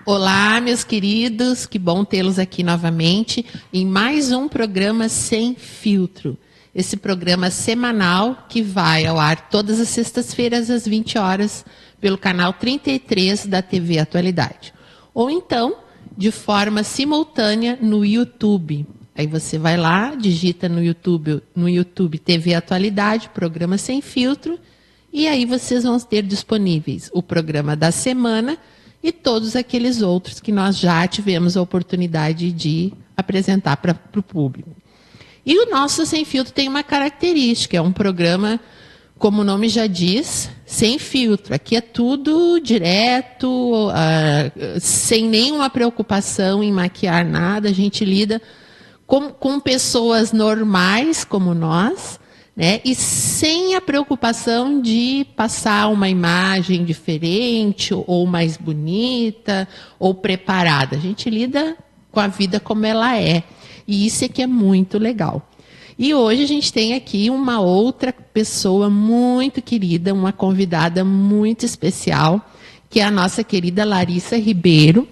Olá, meus queridos, que bom tê-los aqui novamente em mais um programa Sem Filtro. Esse programa semanal que vai ao ar todas as sextas-feiras às 20 horas pelo canal 33 da TV Atualidade. Ou então, de forma simultânea no YouTube. Aí você vai lá, digita no YouTube TV Atualidade, programa Sem Filtro, e aí vocês vão ter disponíveis o programa da semana e todos aqueles outros que nós já tivemos a oportunidade de apresentar para o público. E o nosso Sem Filtro tem uma característica, é um programa, como o nome já diz, sem filtro. Aqui é tudo direto, sem nenhuma preocupação em maquiar nada. A gente lida com pessoas normais como nós, né? E sem a preocupação de passar uma imagem diferente, ou mais bonita, ou preparada. A gente lida com a vida como ela é. E isso é que é muito legal. E hoje a gente tem aqui uma outra pessoa muito querida, uma convidada muito especial, que é a nossa querida Larissa Ribeiro,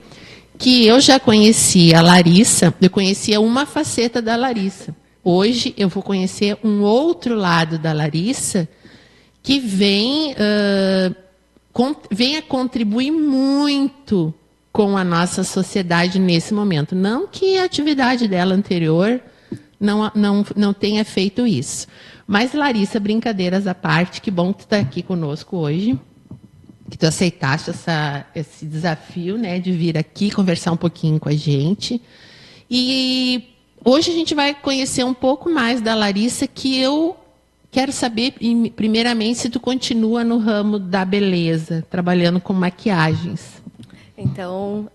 que eu já conhecia a Larissa, eu conhecia uma faceta da Larissa. Hoje eu vou conhecer um outro lado da Larissa que vem a contribuir muito com a nossa sociedade nesse momento. Não que a atividade dela anterior não tenha feito isso. Mas, Larissa, brincadeiras à parte, que bom que tu está aqui conosco hoje, que tu aceitaste esse desafio, né, de vir aqui conversar um pouquinho com a gente. E hoje a gente vai conhecer um pouco mais da Larissa, que eu quero saber, primeiramente, se tu continua no ramo da beleza, trabalhando com maquiagens. Então,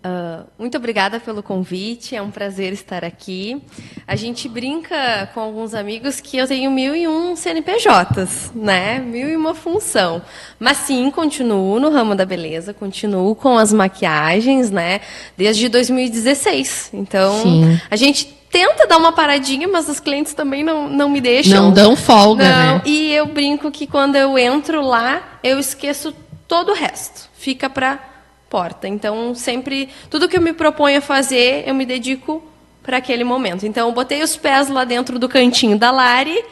muito obrigada pelo convite, é um prazer estar aqui. A gente brinca com alguns amigos que eu tenho 1001 CNPJs, né? 1001 função. Mas sim, continuo no ramo da beleza, continuo com as maquiagens, né? Desde 2016. Então, sim, a gente tenta dar uma paradinha, mas os clientes também não me deixam. Não dão folga, né? E eu brinco que quando eu entro lá, eu esqueço todo o resto. Fica para porta. Então, sempre, tudo que eu me proponho a fazer, eu me dedico para aquele momento. Então, eu botei os pés lá dentro do cantinho da Lari,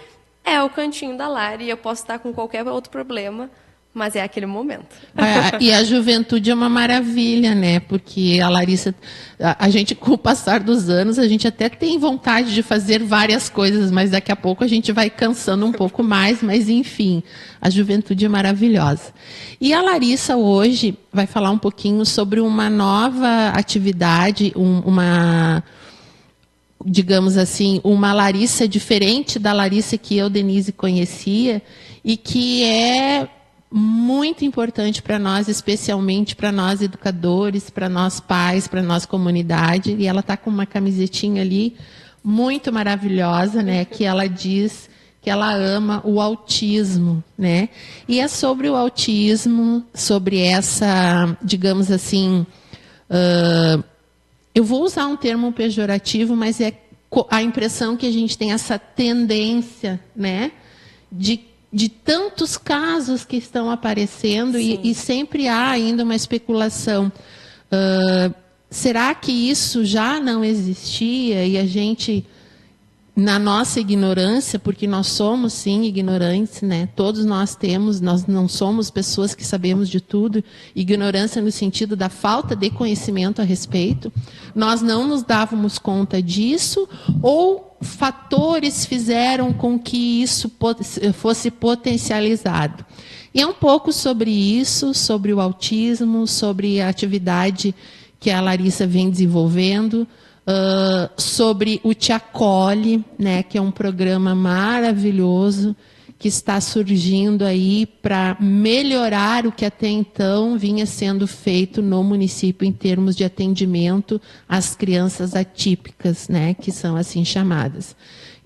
é o cantinho da Lari, eu posso estar com qualquer outro problema, mas é aquele momento. E a juventude é uma maravilha, né? Porque a Larissa, a gente, com o passar dos anos, a gente até tem vontade de fazer várias coisas, mas daqui a pouco a gente vai cansando um pouco mais, mas enfim, a juventude é maravilhosa. E a Larissa hoje vai falar um pouquinho sobre uma nova atividade, digamos assim, uma Larissa diferente da Larissa que eu, Denise, conhecia, e que é muito importante para nós, especialmente para nós educadores, para nós pais, para nós comunidade. E ela está com uma camisetinha ali muito maravilhosa, né? Que ela diz que ela ama o autismo, né? E é sobre o autismo, sobre essa, digamos assim, eu vou usar um termo pejorativo, mas é a impressão que a gente tem essa tendência, né? De tantos casos que estão aparecendo e sempre há ainda uma especulação. Será que isso já não existia e a gente, na nossa ignorância, porque nós somos, sim, ignorantes, né? Todos nós não somos pessoas que sabemos de tudo, ignorância no sentido da falta de conhecimento a respeito, nós não nos dávamos conta disso, ou fatores fizeram com que isso fosse potencializado. E é um pouco sobre isso, sobre o autismo, sobre a atividade que a Larissa vem desenvolvendo, sobre o Te Acolhe, né, que é um programa maravilhoso que está surgindo aí para melhorar o que até então vinha sendo feito no município em termos de atendimento às crianças atípicas, né, que são assim chamadas.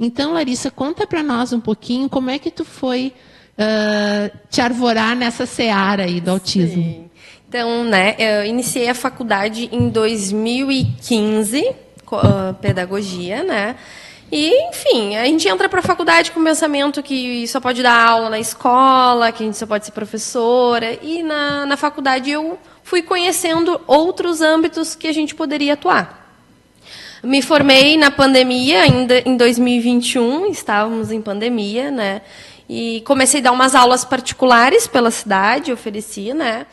Então, Larissa, conta para nós um pouquinho como é que tu foi te arvorar nessa seara aí do autismo. Sim. Então, né, eu iniciei a faculdade em 2015, pedagogia, né? E, enfim, a gente entra para a faculdade com o pensamento que só pode dar aula na escola, que a gente só pode ser professora. E na faculdade eu fui conhecendo outros âmbitos que a gente poderia atuar. Me formei na pandemia, ainda em 2021, estávamos em pandemia, né? E comecei a dar umas aulas particulares pela cidade, ofereci, né?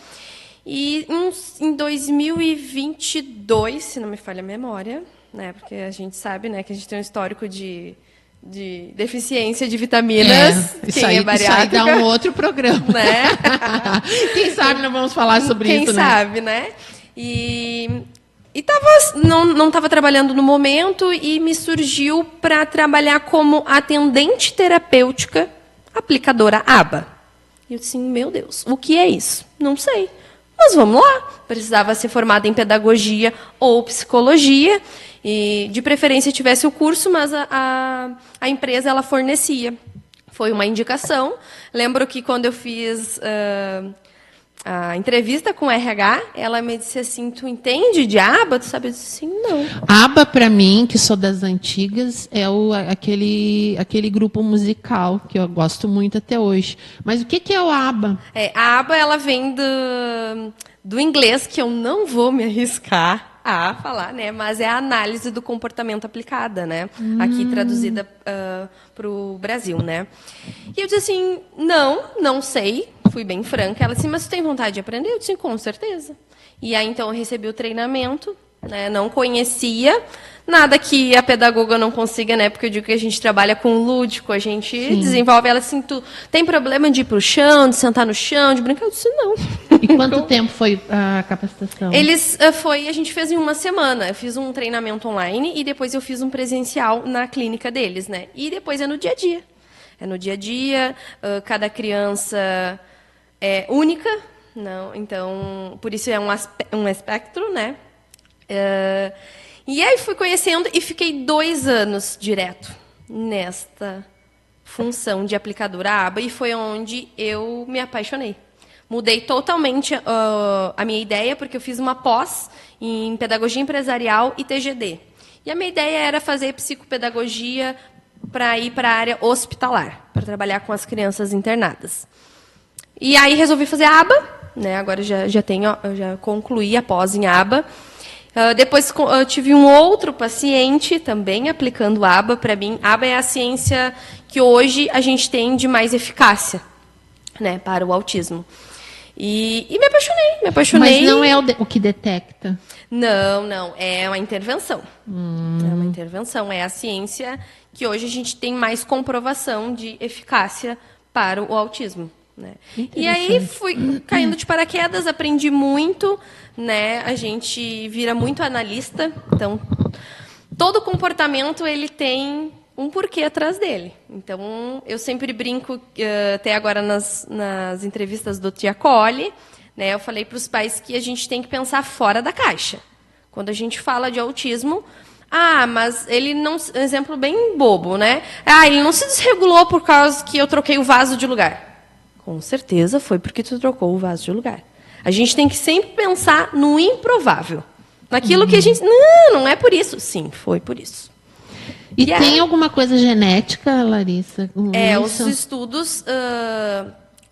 E em 2022, se não me falha a memória, né? Porque a gente sabe, né, que a gente tem um histórico de deficiência de vitaminas. Isso aí dá um outro programa. Né? Quem sabe não vamos falar sobre isso, né? Quem sabe, né? E não estava trabalhando no momento e me surgiu para trabalhar como atendente terapêutica aplicadora ABA. E eu disse, meu Deus, o que é isso? Não sei. Mas vamos lá. Precisava ser formada em pedagogia ou psicologia. E, de preferência, tivesse o curso, mas a empresa ela fornecia. Foi uma indicação. Lembro que, quando eu fiz a entrevista com o RH, ela me disse assim, tu entende de ABA? Tu sabe? Eu disse assim, não. ABA, para mim, que sou das antigas, é aquele grupo musical que eu gosto muito até hoje. Mas o que é o ABA? A ABA ela vem do inglês, que eu não vou me arriscar a falar, né? Mas é a análise do comportamento aplicada, né? Aqui traduzida para o Brasil, né? E eu disse assim, não sei. Fui bem franca. Ela disse, mas você tem vontade de aprender? Eu disse, com certeza. E aí, então, eu recebi o treinamento, né? Não conhecia. Nada que a pedagoga não consiga, né? Porque eu digo que a gente trabalha com lúdico, a gente desenvolve. Ela assim, tu tem problema de ir para o chão, de sentar no chão, de brincar? Eu disse, não. E quanto tempo foi a capacitação? A gente fez em uma semana. Eu fiz um treinamento online e depois eu fiz um presencial na clínica deles, né? E depois é no dia a dia. É no dia a dia, cada criança é única, não? Então, por isso é um espectro, né? E aí fui conhecendo e fiquei 2 anos direto nesta função de aplicadora ABA e foi onde eu me apaixonei. Mudei totalmente a minha ideia, porque eu fiz uma pós em pedagogia empresarial e TGD. E a minha ideia era fazer psicopedagogia para ir para a área hospitalar, para trabalhar com as crianças internadas. E aí resolvi fazer ABA, né? Agora já concluí a pós em ABA. Depois eu tive um outro paciente também aplicando ABA. Para mim, ABA é a ciência que hoje a gente tem de mais eficácia, né, para o autismo. E me apaixonei. Mas não é o que detecta? Não. É uma intervenção. É uma intervenção. É a ciência que hoje a gente tem mais comprovação de eficácia para o autismo. Né? E aí fui caindo de paraquedas, aprendi muito, né? A gente vira muito analista, então todo comportamento ele tem um porquê atrás dele. Então eu sempre brinco, até agora nas entrevistas do Tia Cole, né? Eu falei para os pais que a gente tem que pensar fora da caixa. Quando a gente fala de autismo, mas ele não, um exemplo bem bobo, né? Ele não se desregulou por causa que eu troquei o vaso de lugar. Com certeza foi porque tu trocou o vaso de lugar. A gente tem que sempre pensar no improvável. Naquilo que a gente... Não é por isso. Sim, foi por isso. E tem alguma coisa genética, Larissa? Os estudos...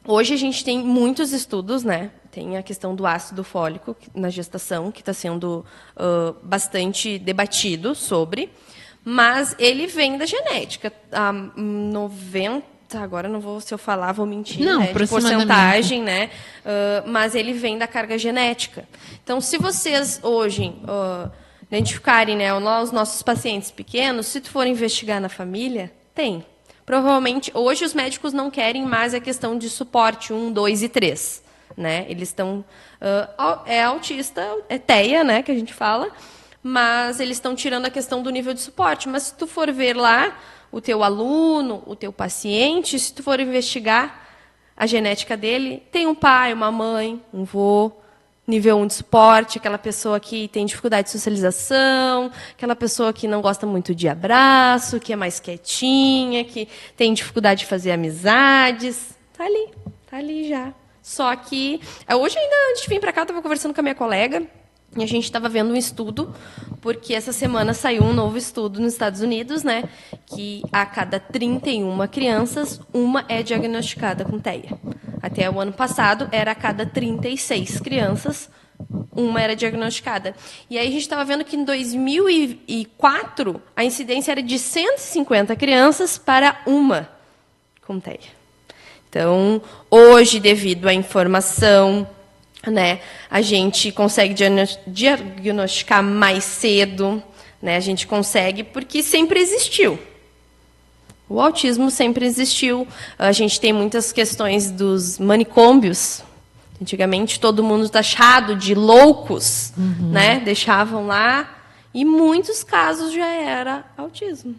hoje a gente tem muitos estudos, né? Tem a questão do ácido fólico na gestação, que está sendo bastante debatido sobre. Mas ele vem da genética. 90... Agora não vou, se eu falar, vou mentir, não, né, de porcentagem, né? Mas ele vem da carga genética. Então, se vocês hoje identificarem, né, os nossos pacientes pequenos, se tu for investigar na família, tem. Provavelmente, hoje os médicos não querem mais a questão de suporte 1, 2 e 3. Né? Eles estão... é autista, é TEA, né, que a gente fala, mas eles estão tirando a questão do nível de suporte. Mas se tu for ver lá, o teu aluno, o teu paciente, se tu for investigar a genética dele, tem um pai, uma mãe, um avô, nível 1 de suporte, aquela pessoa que tem dificuldade de socialização, aquela pessoa que não gosta muito de abraço, que é mais quietinha, que tem dificuldade de fazer amizades. Tá ali já. Só que, hoje ainda, antes de vir para cá, eu estava conversando com a minha colega, E a gente estava vendo um estudo, porque essa semana saiu um novo estudo nos Estados Unidos, né, que a cada 31 crianças, uma é diagnosticada com TEA. Até o ano passado, era a cada 36 crianças, uma era diagnosticada. E aí a gente estava vendo que em 2004, a incidência era de 150 crianças para uma com TEA. Então, hoje, devido à informação, né, a gente consegue diagnosticar mais cedo, né, a gente consegue, porque sempre existiu. O autismo sempre existiu. A gente tem muitas questões dos manicômios. Antigamente, todo mundo taxado de loucos, né, deixavam lá, e muitos casos já era autismo.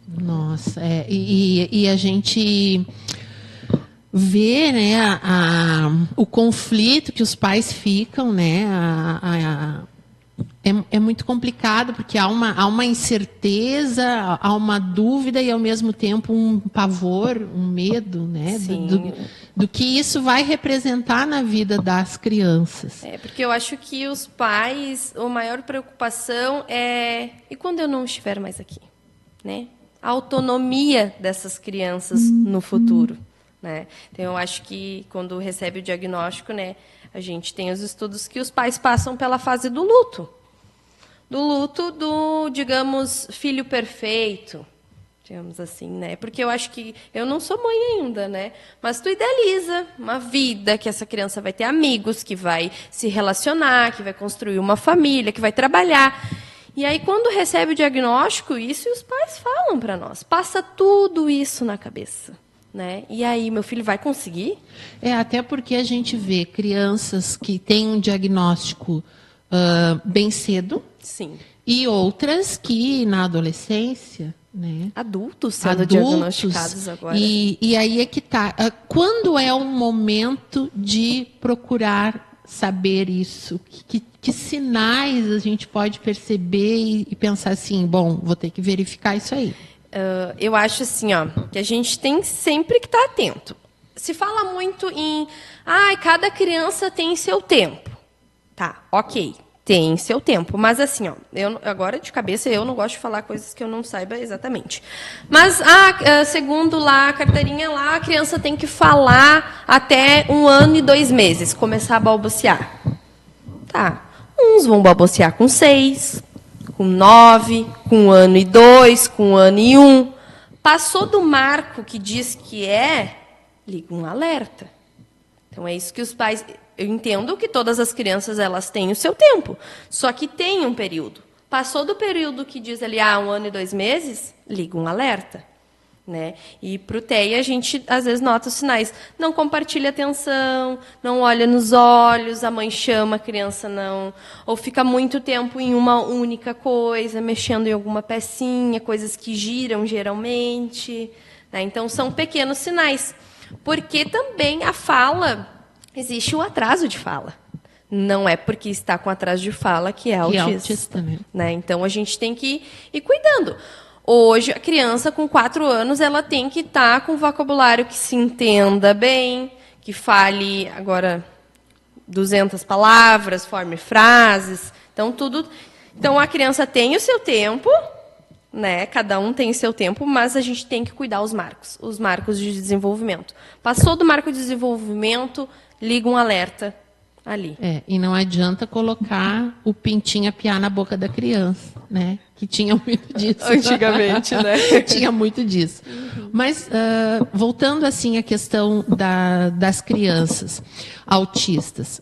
Nossa, e a gente vê, né, o conflito que os pais ficam, né, é muito complicado, porque há uma incerteza, há uma dúvida e, ao mesmo tempo, um pavor, um medo, né, do que isso vai representar na vida das crianças. Porque eu acho que os pais, a maior preocupação é: e quando eu não estiver mais aqui? Né? A autonomia dessas crianças no futuro. Né? Então, eu acho que, quando recebe o diagnóstico, né, a gente tem os estudos que os pais passam pela fase do luto. Do luto do, digamos, filho perfeito, digamos assim, né? Porque eu acho que eu não sou mãe ainda, né? Mas tu idealiza uma vida que essa criança vai ter amigos, que vai se relacionar, que vai construir uma família, que vai trabalhar. E aí, quando recebe o diagnóstico, isso os pais falam para nós. Passa tudo isso na cabeça. Né? E aí, meu filho vai conseguir? Até porque a gente vê crianças que têm um diagnóstico bem cedo. Sim. E outras que, na adolescência, né? Adultos sendo diagnosticados agora. E aí é que está. Quando é um momento de procurar saber isso? Que sinais a gente pode perceber e pensar assim, bom, vou ter que verificar isso aí? Eu acho assim, que a gente tem sempre que estar atento. Se fala muito em, cada criança tem seu tempo. Tá, ok, tem seu tempo. Mas assim, eu, agora de cabeça eu não gosto de falar coisas que eu não saiba exatamente. Mas, segundo lá a carteirinha lá, a criança tem que falar até 1 ano e 2 meses, começar a balbuciar. Tá, uns vão balbuciar com 6, com 9, com 1 ano e 2, com 1 ano e 1. Passou do marco que diz que liga um alerta. Então, é isso que os pais... Eu entendo que todas as crianças elas têm o seu tempo, só que tem um período. Passou do período que diz ali 1 ano e 2 meses, liga um alerta. Né? E para o TEA, a gente, às vezes, nota os sinais. Não compartilha atenção, não olha nos olhos, a mãe chama, a criança não. Ou fica muito tempo em uma única coisa, mexendo em alguma pecinha, coisas que giram, geralmente. Né? Então, são pequenos sinais. Porque também a fala, existe o atraso de fala. Não é porque está com atraso de fala que é autista. Né? Então, a gente tem que ir cuidando. Hoje, a criança com 4 anos, ela tem que estar com vocabulário que se entenda bem, que fale, agora, 200 palavras, forme frases. Então, a criança tem o seu tempo, né? Cada um tem o seu tempo, mas a gente tem que cuidar os marcos de desenvolvimento. Passou do marco de desenvolvimento, liga um alerta ali. E não adianta colocar o pintinho a piar na boca da criança, né? Que tinha muito disso. Antigamente, né? Tinha muito disso. Mas, voltando assim à questão das crianças autistas,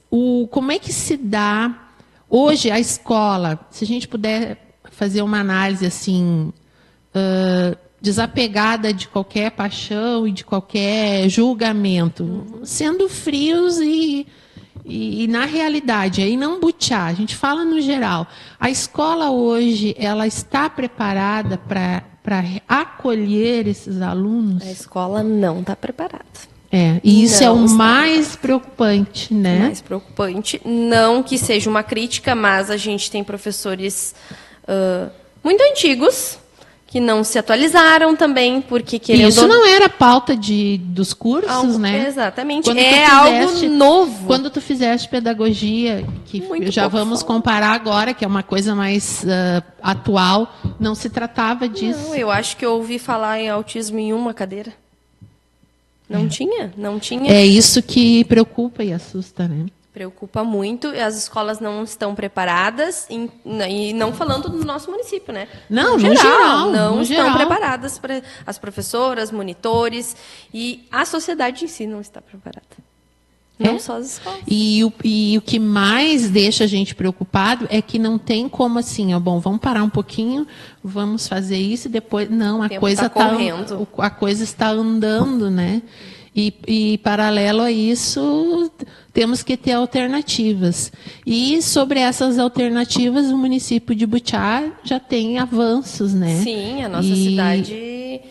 como é que se dá hoje a escola, se a gente puder fazer uma análise assim, desapegada de qualquer paixão e de qualquer julgamento, sendo frios e na realidade, aí não butear, a gente fala no geral. A escola hoje, ela está preparada para acolher esses alunos? A escola não está preparada. E isso é o mais preocupante, né? O mais preocupante, não que seja uma crítica, mas a gente tem professores muito antigos que não se atualizaram também, porque querendo... Isso não era pauta dos cursos, né? Exatamente, Quando algo novo. Quando tu fizeste pedagogia, que Muito já pouco vamos falado. comparar agora, que é uma coisa mais atual, não se tratava disso. Não, eu acho que eu ouvi falar em autismo em uma cadeira. Não tinha. É isso que preocupa e assusta, né? Preocupa muito, e as escolas não estão preparadas, e não falando do nosso município, né? Não, no geral, não no estão geral. preparadas para as professoras, monitores, e a sociedade em si não está preparada. Não só as escolas. E o que mais deixa a gente preocupado é que não tem como assim, ó, bom, vamos parar um pouquinho, vamos fazer isso e depois... Não, a coisa tá correndo. A coisa está andando, né? E paralelo a isso, temos que ter alternativas. E sobre essas alternativas, o município de Butiá já tem avanços, né? Sim, a nossa cidade,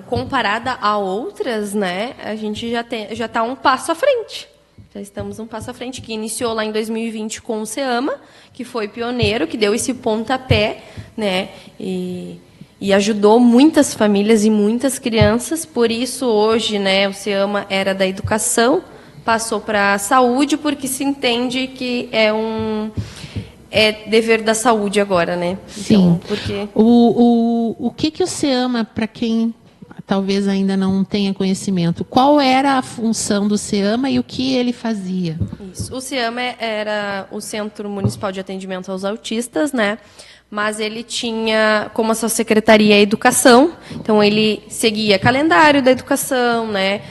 comparada a outras, né, a gente já está um passo à frente. Já estamos um passo à frente, que iniciou lá em 2020 com o SEAMA, que foi pioneiro, que deu esse pontapé, né, e ajudou muitas famílias e muitas crianças. Por isso, hoje, né, o SEAMA era da educação, passou para a saúde, porque se entende que é dever da saúde agora, né? Sim. Então, porque... O que o SEAMA, para quem talvez ainda não tenha conhecimento, qual era a função do SEAMA e o que ele fazia? Isso. O SEAMA era o Centro Municipal de Atendimento aos Autistas, né? Mas ele tinha como a sua secretaria a educação, então ele seguia calendário da educação, né?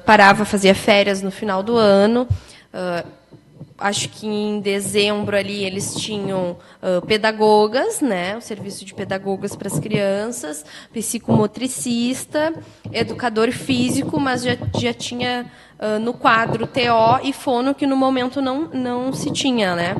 Parava, fazia férias no final do ano. Acho que em dezembro ali eles tinham pedagogas, né? O serviço de pedagogas para as crianças, psicomotricista, educador físico, mas já tinha no quadro TO e fono, que no momento não se tinha, né?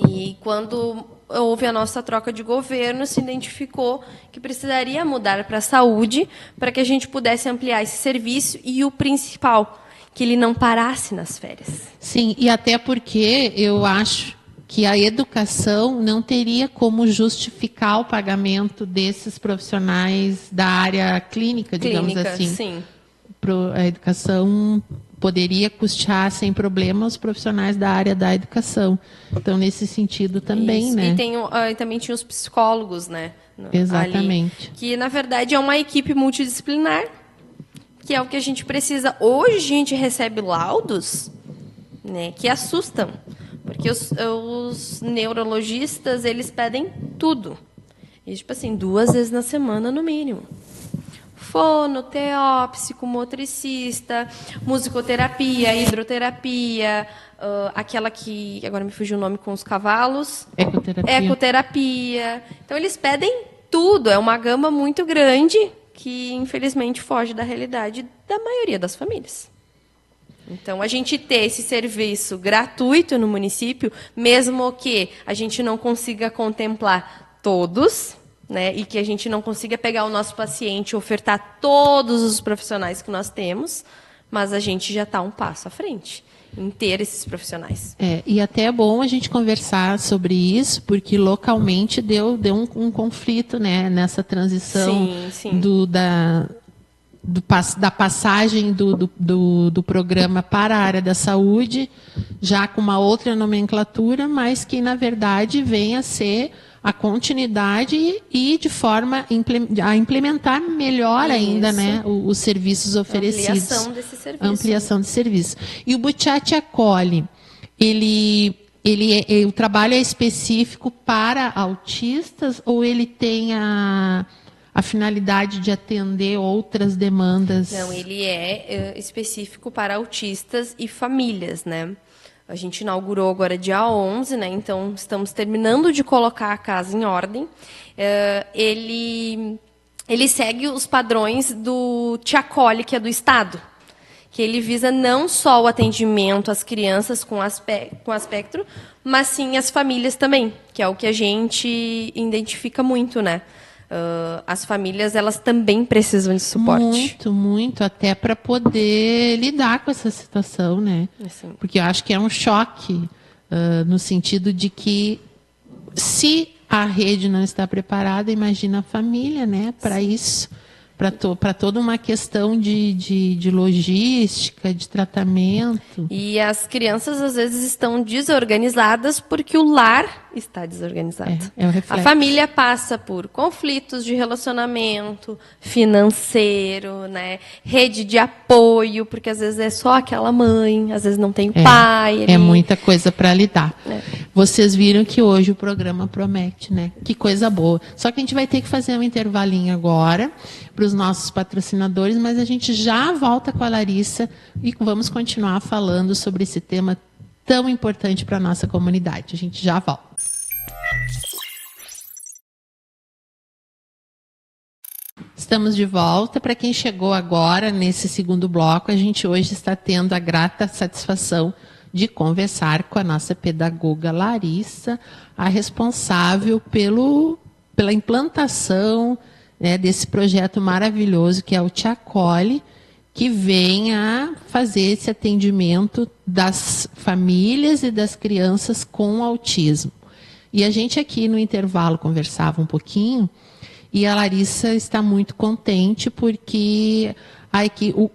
E quando houve a nossa troca de governo, se identificou que precisaria mudar para a saúde para que a gente pudesse ampliar esse serviço e o principal, que ele não parasse nas férias. Sim, e até porque eu acho que a educação não teria como justificar o pagamento desses profissionais da área clínica, digamos assim. Sim. A educação poderia custear sem problema os profissionais da área da educação. Então, nesse sentido também, Isso. né? E também tinha os psicólogos, né? Exatamente. Ali, que, na verdade, é uma equipe multidisciplinar, que é o que a gente precisa. Hoje, a gente recebe laudos, né, que assustam, porque os neurologistas, eles pedem tudo. E, tipo assim, 2 vezes na semana, no mínimo. Fono, TO, psicomotricista, musicoterapia, hidroterapia, aquela que agora me fugiu o nome com os cavalos. Ecoterapia. Então, eles pedem tudo. É uma gama muito grande que, infelizmente, foge da realidade da maioria das famílias. Então, a gente ter esse serviço gratuito no município, mesmo que a gente não consiga contemplar todos, né, e que a gente não consiga pegar o nosso paciente e ofertar todos os profissionais que nós temos, mas a gente já está um passo à frente em ter esses profissionais. E até é bom a gente conversar sobre isso, porque localmente deu um conflito, né, nessa transição sim. da passagem do programa para a área da saúde, já com uma outra nomenclatura, mas que, na verdade, vem a ser a continuidade e de forma a implementar melhor ainda, né, os serviços oferecidos. Ampliação desse serviço. Ampliação de serviço. E o Butiá te acolhe. O trabalho é específico para autistas ou ele tem a finalidade de atender outras demandas? Não, ele é específico para autistas e famílias, né? A gente inaugurou agora dia 11, né? Então, estamos terminando de colocar a casa em ordem. Ele segue os padrões do Te Acolhe, que é do Estado, que ele visa não só o atendimento às crianças com aspecto, mas sim às famílias também, que é o que a gente identifica muito, né? As famílias, elas também precisam de suporte. Muito, muito, até para poder lidar com essa situação, né? Porque eu acho que é um choque, no sentido de que se a rede não está preparada, imagina a família, né, para isso. Para toda uma questão de logística, de tratamento. E as crianças, às vezes, estão desorganizadas porque o lar está desorganizado. É o reflexo. A família passa por conflitos de relacionamento, financeiro, né? Rede de apoio, porque às vezes é só aquela mãe, às vezes não tem o pai. É muita coisa para lidar. Vocês viram que hoje o programa promete, né? Que coisa boa. Só que a gente vai ter que fazer um intervalinho agora para os nossos patrocinadores, mas a gente já volta com a Larissa e vamos continuar falando sobre esse tema tão importante para a nossa comunidade. A gente já volta. Estamos de volta. Para quem chegou agora, nesse segundo bloco, a gente hoje está tendo a grata satisfação de conversar com a nossa pedagoga Larissa, a responsável pela implantação, né, desse projeto maravilhoso que é o Te Acolhe, que vem a fazer esse atendimento das famílias e das crianças com autismo. E a gente aqui no intervalo conversava um pouquinho, e a Larissa está muito contente porque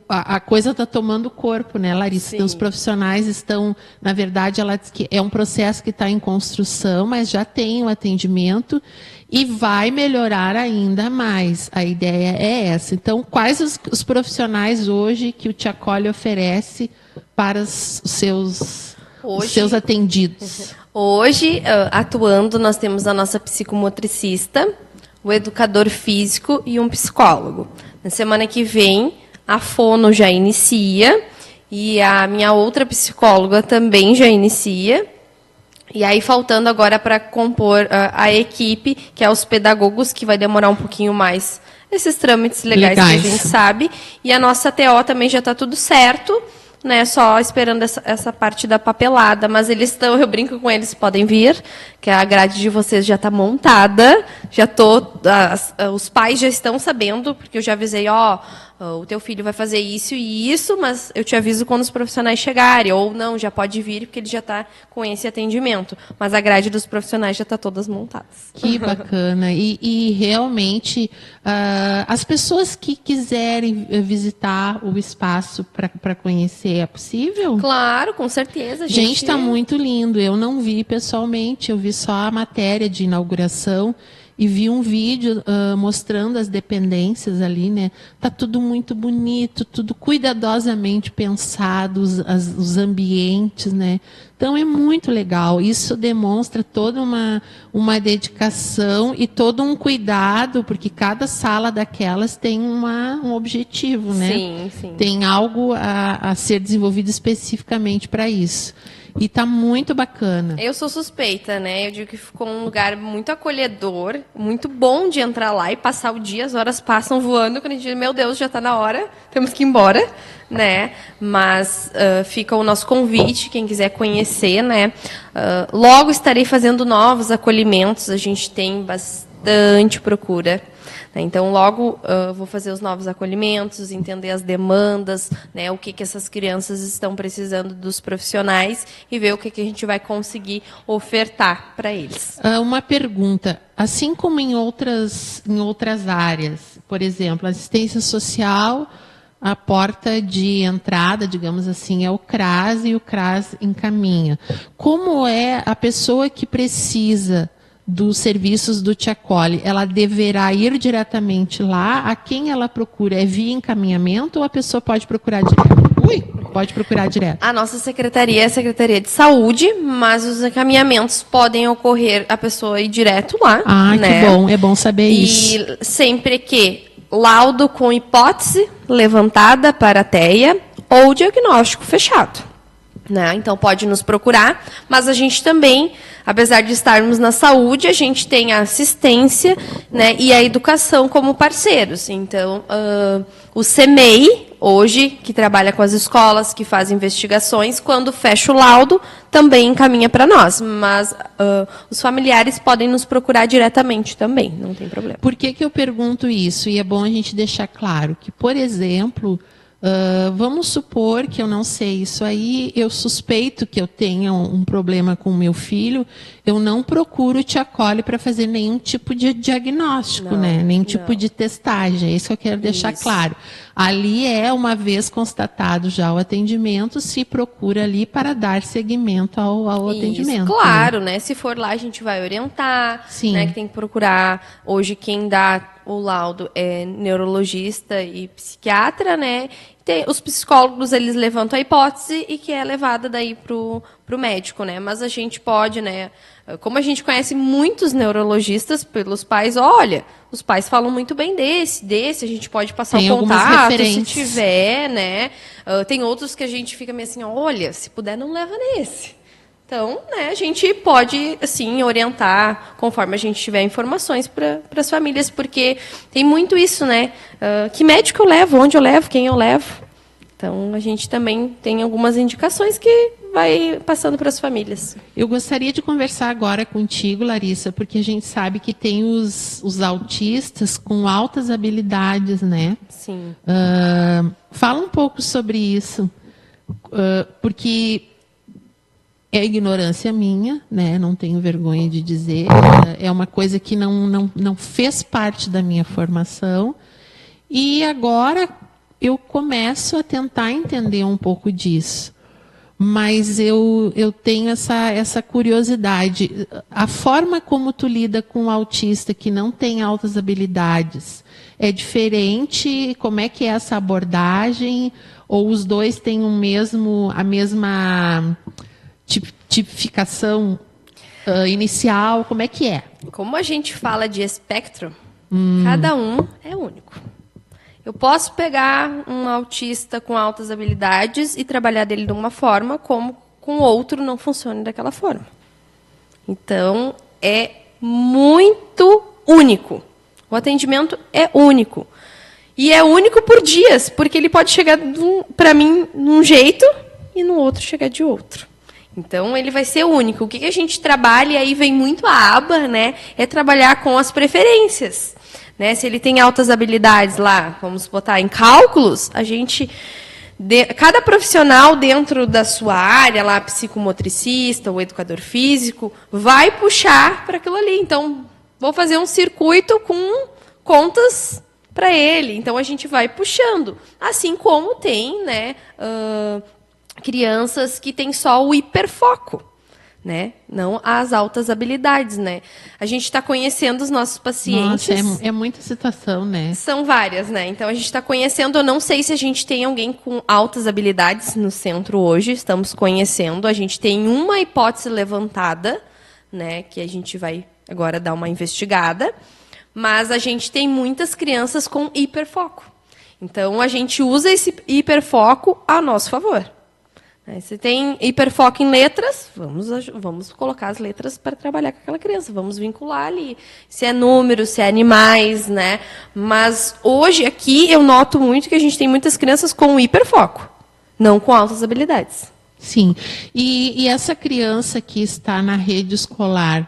a coisa está tomando corpo, né, Larissa? Então, os profissionais estão, na verdade, ela diz que é um processo que está em construção, mas já tem o atendimento e vai melhorar ainda mais. A ideia é essa. Então, quais os profissionais hoje que o Te Acolhe oferece para os seus atendidos? Hoje, atuando, nós temos a nossa psicomotricista, o educador físico e um psicólogo. Na semana que vem, a fono já inicia e a minha outra psicóloga também já inicia. E aí, faltando agora para compor a equipe, que é os pedagogos, que vai demorar um pouquinho mais esses trâmites legais que a gente sabe. E a nossa TO também já está tudo certo, né? Só esperando essa parte da papelada. Mas eles estão, eu brinco com eles, podem vir, que a grade de vocês já está montada. Os pais já estão sabendo, porque eu já avisei, o teu filho vai fazer isso e isso, mas eu te aviso quando os profissionais chegarem, ou não, já pode vir, porque ele já está com esse atendimento. Mas a grade dos profissionais já está todas montadas. Que bacana. E realmente, as pessoas que quiserem visitar o espaço para conhecer, é possível? Claro, com certeza. Gente, está muito lindo. Eu não vi pessoalmente, eu vi só a matéria de inauguração. E vi um vídeo mostrando as dependências ali, né? Tá tudo muito bonito, tudo cuidadosamente pensado, os ambientes, né? Então é muito legal. Isso demonstra toda uma dedicação e todo um cuidado, porque cada sala daquelas tem um objetivo, né? Sim, sim. Tem algo a ser desenvolvido especificamente para isso. E está muito bacana. Eu sou suspeita, né? Eu digo que ficou um lugar muito acolhedor, muito bom de entrar lá e passar o dia, as horas passam voando, quando a gente diz, meu Deus, já está na hora, temos que ir embora, né? Mas fica o nosso convite, quem quiser conhecer, né? Logo estarei fazendo novos acolhimentos, a gente tem bastante procura. Então, logo vou fazer os novos acolhimentos, entender as demandas, né, o que essas crianças estão precisando dos profissionais e ver o que a gente vai conseguir ofertar para eles. Uma pergunta. Assim como em outras áreas, por exemplo, assistência social, a porta de entrada, digamos assim, é o CRAS e o CRAS encaminha. Como é a pessoa que precisa dos serviços do Te Acolhe, ela deverá ir diretamente lá? A quem ela procura? É via encaminhamento ou a pessoa pode procurar direto? Pode procurar direto. A nossa secretaria é a Secretaria de Saúde, mas os encaminhamentos podem ocorrer a pessoa ir direto lá. Né? Que bom, é bom saber isso. E sempre que laudo com hipótese levantada para a TEA ou diagnóstico fechado. Né? Então, pode nos procurar, mas a gente também, apesar de estarmos na saúde, a gente tem a assistência, né, e a educação como parceiros. Então, o CEMEI, hoje, que trabalha com as escolas, que faz investigações, quando fecha o laudo, também encaminha para nós. Mas os familiares podem nos procurar diretamente também, não tem problema. Por que eu pergunto isso? E é bom a gente deixar claro que, por exemplo, Vamos supor que eu não sei isso aí, eu suspeito que eu tenha um problema com o meu filho, eu não procuro o Te Acolhe para fazer nenhum tipo de diagnóstico, né? Nenhum tipo de testagem, é isso que eu quero deixar claro. Ali uma vez constatado já o atendimento, se procura ali para dar seguimento ao atendimento. Claro, né? Se for lá, a gente vai orientar, Sim. né? Que tem que procurar. Hoje, quem dá o laudo é neurologista e psiquiatra, né? Os psicólogos, eles levantam a hipótese e que é levada daí pro médico, né? Mas a gente pode, né? Como a gente conhece muitos neurologistas pelos pais, olha, os pais falam muito bem desse, a gente pode passar o contato, se tiver, né? Tem outros que a gente fica meio assim, olha, se puder, não leva nesse. Então, né, a gente pode, assim, orientar conforme a gente tiver informações para as famílias, porque tem muito isso, né? Que médico eu levo, onde eu levo, quem eu levo. Então, a gente também tem algumas indicações que vai passando para as famílias. Eu gostaria de conversar agora contigo, Larissa, porque a gente sabe que tem os autistas com altas habilidades, né? Sim. Fala um pouco sobre isso, porque é ignorância minha, né? Não tenho vergonha de dizer. É uma coisa que não fez parte da minha formação. E agora eu começo a tentar entender um pouco disso. Mas eu tenho essa curiosidade. A forma como tu lida com um autista que não tem altas habilidades é diferente? Como é que é essa abordagem? Ou os dois têm a mesma tipificação inicial? Como é que é? Como a gente fala de espectro, cada um é único. Eu posso pegar um autista com altas habilidades e trabalhar dele de uma forma, como com outro não funcione daquela forma. Então, é muito único. O atendimento é único. E é único por dias, porque ele pode chegar para mim num jeito e no outro chegar de outro. Então, ele vai ser único. O que a gente trabalha, e aí vem muito a aba, né, é trabalhar com as preferências. Né? Se ele tem altas habilidades lá, vamos botar em cálculos, a gente... Cada profissional dentro da sua área, lá, psicomotricista ou educador físico, vai puxar para aquilo ali. Então, vou fazer um circuito com contas para ele. Então, a gente vai puxando. Assim como tem, né, crianças que têm só o hiperfoco, né? Não as altas habilidades, né? A gente está conhecendo os nossos pacientes. Nossa, é muita situação, né? São várias, né? Então, a gente está conhecendo, eu não sei se a gente tem alguém com altas habilidades no centro hoje, estamos conhecendo. A gente tem uma hipótese levantada, né? Que a gente vai agora dar uma investigada. Mas a gente tem muitas crianças com hiperfoco. Então, a gente usa esse hiperfoco a nosso favor. Se tem hiperfoco em letras, vamos colocar as letras para trabalhar com aquela criança, vamos vincular ali. Se é número, se é animais, né? Mas hoje aqui eu noto muito que a gente tem muitas crianças com hiperfoco, não com altas habilidades. Sim. E essa criança que está na rede escolar,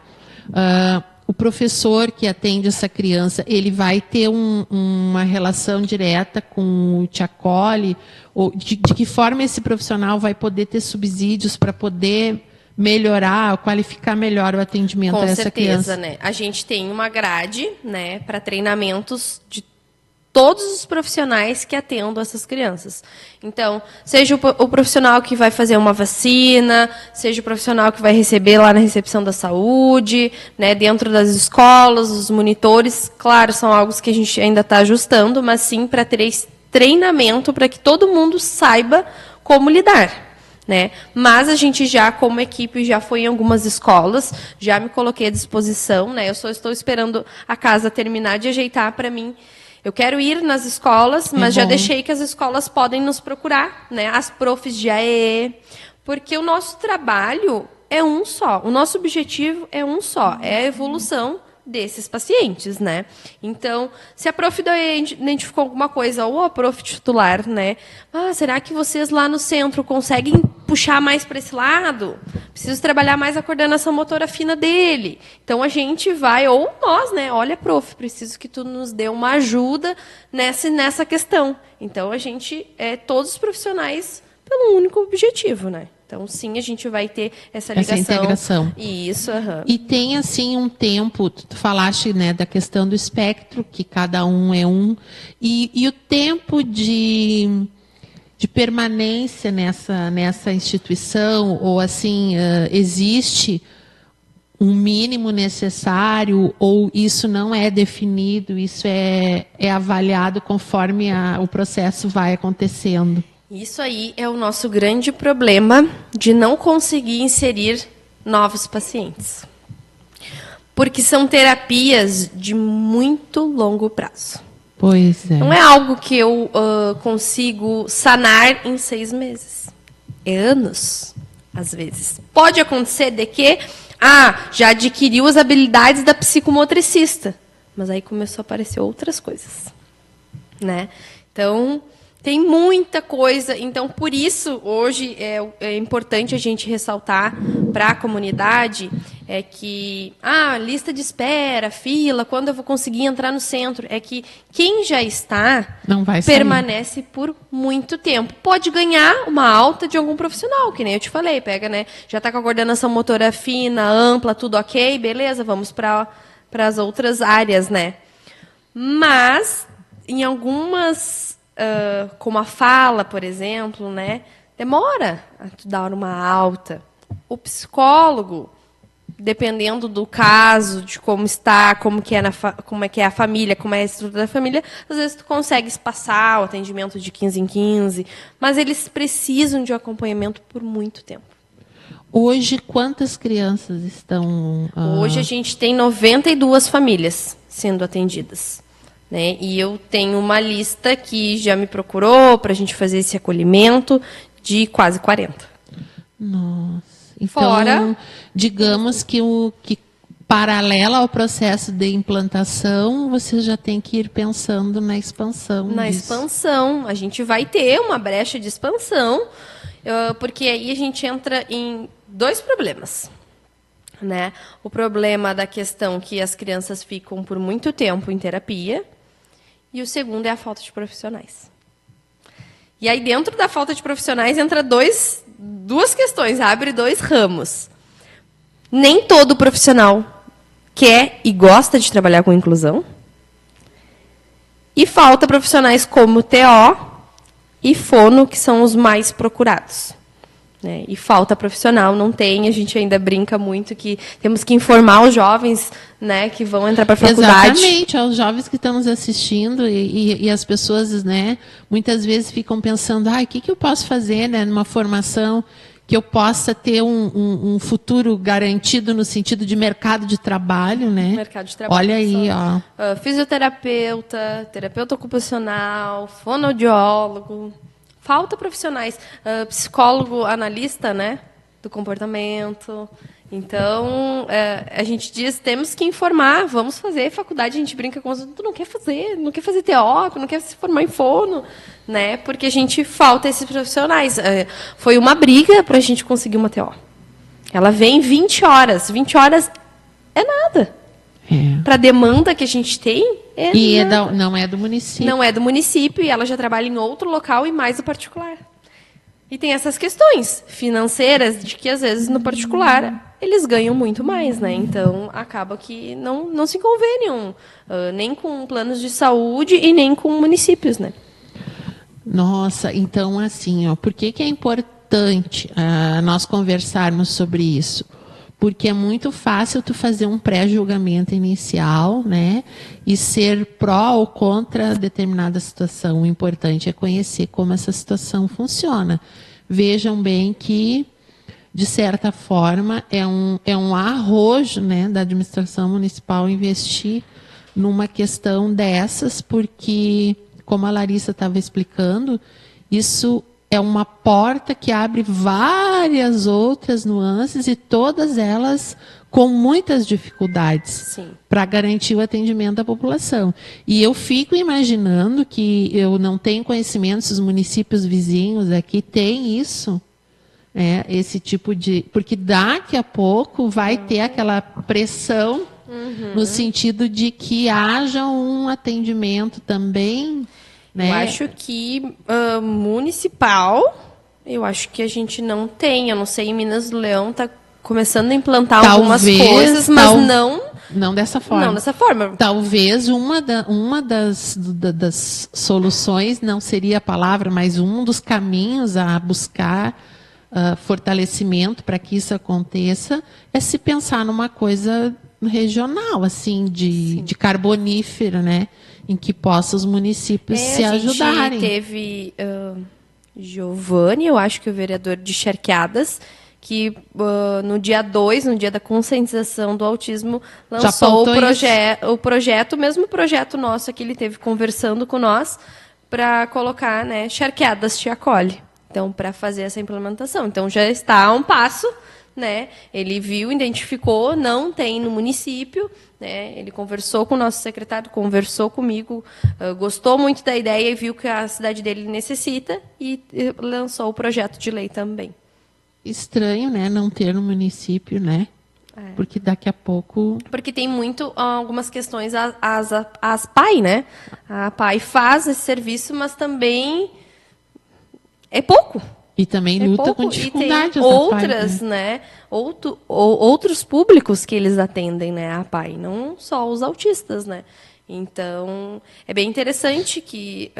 o professor que atende essa criança, ele vai ter uma relação direta com o Te Acolhe? Ou de que forma esse profissional vai poder ter subsídios para poder melhorar, qualificar melhor o atendimento a essa criança? Com certeza, né? A gente tem uma grade, né, para treinamentos de todos os profissionais que atendam essas crianças. Então, seja o profissional que vai fazer uma vacina, seja o profissional que vai receber lá na recepção da saúde, né, dentro das escolas, os monitores, claro, são algo que a gente ainda está ajustando, mas sim para ter esse treinamento para que todo mundo saiba como lidar. Né? Mas a gente já, como equipe, já foi em algumas escolas, já me coloquei à disposição, né? Eu só estou esperando a casa terminar de ajeitar para mim. Eu quero ir nas escolas, mas já deixei que as escolas podem nos procurar, né? As profs de AEE, porque o nosso trabalho é um só, o nosso objetivo é um só, é a evolução desses pacientes, né? Então, se a prof da AEE identificou alguma coisa, ou a prof titular, né? Será que vocês lá no centro conseguem puxar mais para esse lado? Preciso trabalhar mais a coordenação motora fina dele. Então, a gente vai, ou nós, né? Olha, prof, preciso que tu nos dê uma ajuda nessa questão. Então, a gente todos os profissionais pelo único objetivo, né? Então, sim, a gente vai ter essa ligação. Essa integração. Isso, E tem, assim, um tempo, tu falaste, né, da questão do espectro, que cada um é um, e o tempo de permanência nessa instituição, ou assim, existe um mínimo necessário, ou isso não é definido, isso é avaliado conforme o processo vai acontecendo? Isso aí é o nosso grande problema de não conseguir inserir novos pacientes. Porque são terapias de muito longo prazo. Pois é. Não é algo que eu consigo sanar em 6 meses. É anos, às vezes. Pode acontecer de que, já adquiriu as habilidades da psicomotricista. Mas aí começou a aparecer outras coisas, né? Então, tem muita coisa. Então, por isso, hoje, é importante a gente ressaltar para a comunidade que lista de espera, fila, quando eu vou conseguir entrar no centro, é que quem já está não vai sair. Permanece por muito tempo. Pode ganhar uma alta de algum profissional, que nem eu te falei, pega, né? Já está com a coordenação motora fina, ampla, tudo ok, beleza, vamos para as outras áreas, né? Mas, em algumas, como a fala, por exemplo, né? Demora a tu dar uma alta. O psicólogo, dependendo do caso, de como está, como é que é a família, como é a estrutura da família, às vezes tu consegue espaçar o atendimento de 15 em 15, mas eles precisam de um acompanhamento por muito tempo. Hoje, quantas crianças estão... Hoje a gente tem 92 famílias sendo atendidas, né? E eu tenho uma lista que já me procurou para a gente fazer esse acolhimento de quase 40. Nossa. Então, digamos que paralelo ao processo de implantação, você já tem que ir pensando na expansão. Expansão. A gente vai ter uma brecha de expansão, porque aí a gente entra em 2 problemas, né? O problema da questão que as crianças ficam por muito tempo em terapia, e o segundo é a falta de profissionais. E aí, dentro da falta de profissionais, entra duas questões, abre 2 ramos. Nem todo profissional quer e gosta de trabalhar com inclusão. E falta profissionais como TO e fono, que são os mais procurados, né? E falta profissional, não tem. A gente ainda brinca muito que temos que informar os jovens, né, que vão entrar para a faculdade. Exatamente, aos jovens que estão nos assistindo e as pessoas, né, muitas vezes ficam pensando, o que eu posso fazer, né, numa formação que eu possa ter um futuro garantido no sentido de mercado de trabalho, né? Mercado de trabalho. Olha aí, fisioterapeuta, terapeuta ocupacional, fonoaudiólogo. Falta profissionais. Psicólogo analista, né, do comportamento. Então, a gente diz, temos que informar, vamos fazer faculdade, a gente brinca com os outros, tu não quer fazer TO, tu não quer se formar em fono, né? Porque a gente falta esses profissionais. Foi uma briga para a gente conseguir uma TO. Ela vem 20 horas. 20 horas é nada. Para a demanda que a gente tem, não é do município. Não é do município, e ela já trabalha em outro local e mais no particular. E tem essas questões financeiras de que, às vezes, no particular, eles ganham muito mais, né? Então, acaba que não se conveniam nem com planos de saúde e nem com municípios, né? Nossa, então, assim, por que é importante nós conversarmos sobre isso? Porque é muito fácil tu fazer um pré-julgamento inicial, né? E ser pró ou contra determinada situação. O importante é conhecer como essa situação funciona. Vejam bem que, de certa forma, é um arrojo, né, da administração municipal investir numa questão dessas, porque, como a Larissa estava explicando, isso é uma porta que abre várias outras nuances e todas elas com muitas dificuldades para garantir o atendimento da população. E eu fico imaginando que eu não tenho conhecimento se os municípios vizinhos aqui têm isso, esse tipo de... Porque daqui a pouco vai ter aquela pressão no sentido de que haja um atendimento também né? Eu acho que municipal, eu acho que a gente não tem. Eu não sei, em Minas do Leão está começando a implantar algumas coisas, mas não dessa forma. Não dessa forma. Talvez uma das soluções, não seria a palavra, mas um dos caminhos a buscar fortalecimento para que isso aconteça é se pensar numa coisa regional, assim, de carbonífera, né? Em que possa os municípios se ajudarem. A gente teve Giovanni, eu acho que o vereador de Charqueadas, que no dia 2, no dia da conscientização do autismo, lançou o projeto, o mesmo projeto nosso que ele teve conversando com nós, para colocar, né, Charqueadas te acolhe. Então, para fazer essa implementação. Então, já está a um passo, né? Ele viu, identificou, não tem no município, né? Ele conversou com o nosso secretário, conversou comigo, gostou muito da ideia e viu que a cidade dele necessita e lançou o projeto de lei também. Estranho, né? Não ter no município, né? Porque daqui a pouco... Porque tem algumas questões, as PAI, né? A PAI faz esse serviço, mas também é pouco. E também luta com dificuldades. E tem outras, PAI, né? Outros públicos que eles atendem, né? A PAI, não só os autistas, né? Então, é bem interessante que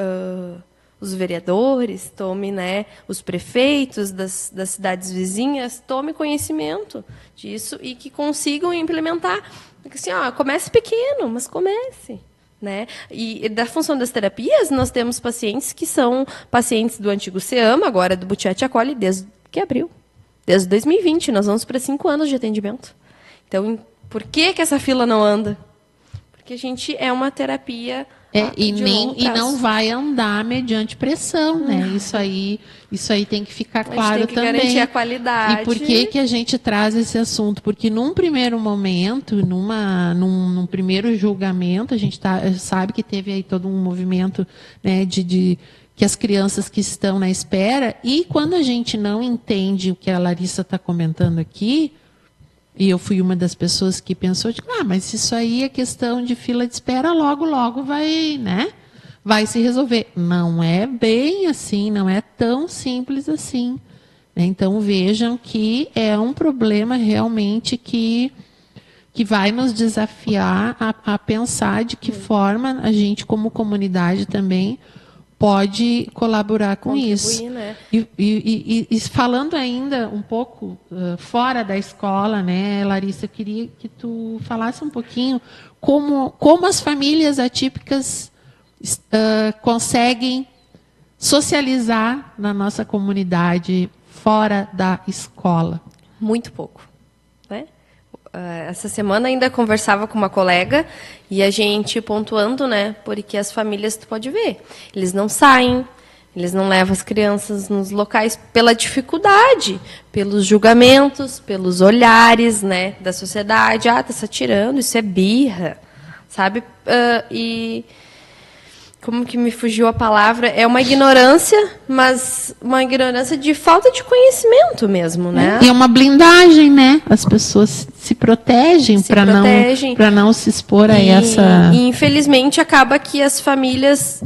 os vereadores tomem, né? Os prefeitos das cidades vizinhas tomem conhecimento disso e que consigam implementar. Porque, assim, comece pequeno, mas comece. Né? E da função das terapias, nós temos pacientes que são pacientes do antigo CEAMA, agora do Butiá Te Acolhe, desde que abriu. Desde 2020, nós vamos para 5 anos de atendimento. Então, por que essa fila não anda? Porque a gente é uma terapia e não vai andar mediante pressão, né? Isso aí tem que ficar claro também. A gente tem que garantir a qualidade. E por que a gente traz esse assunto? Porque num primeiro momento, num primeiro julgamento, a gente sabe que teve aí todo um movimento, né, de que as crianças que estão na espera, e quando a gente não entende o que a Larissa está comentando aqui, e eu fui uma das pessoas que pensou, mas isso aí é questão de fila de espera, logo vai, né? Vai se resolver. Não é bem assim, não é tão simples assim. Então, vejam que é um problema realmente que vai nos desafiar a pensar de que forma a gente, como comunidade também, pode colaborar com isso. Né? E falando ainda um pouco fora da escola, né, Larissa, eu queria que tu falasse um pouquinho como as famílias atípicas conseguem socializar na nossa comunidade fora da escola. Muito pouco, né? Essa semana ainda conversava com uma colega e a gente pontuando, né? Porque as famílias, tu pode ver, eles não saem, eles não levam as crianças nos locais pela dificuldade, pelos julgamentos, pelos olhares, né, da sociedade. Tá se atirando, isso é birra, sabe? E como que me fugiu a palavra? É uma ignorância, mas uma ignorância de falta de conhecimento mesmo, né? E é uma blindagem, né? As pessoas se protegem para não se expor a essa... E infelizmente acaba que as famílias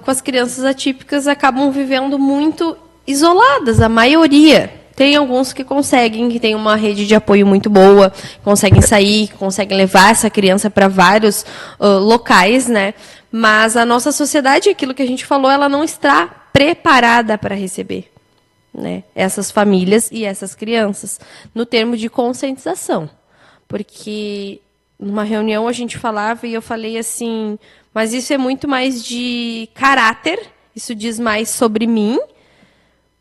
com as crianças atípicas acabam vivendo muito isoladas, a maioria. Tem alguns que conseguem, que tem uma rede de apoio muito boa, conseguem sair, conseguem levar essa criança para vários locais, né? Mas a nossa sociedade, aquilo que a gente falou, ela não está preparada para receber, né, essas famílias e essas crianças, no termo de conscientização. Porque numa reunião a gente falava e eu falei assim, mas isso é muito mais de caráter, isso diz mais sobre mim,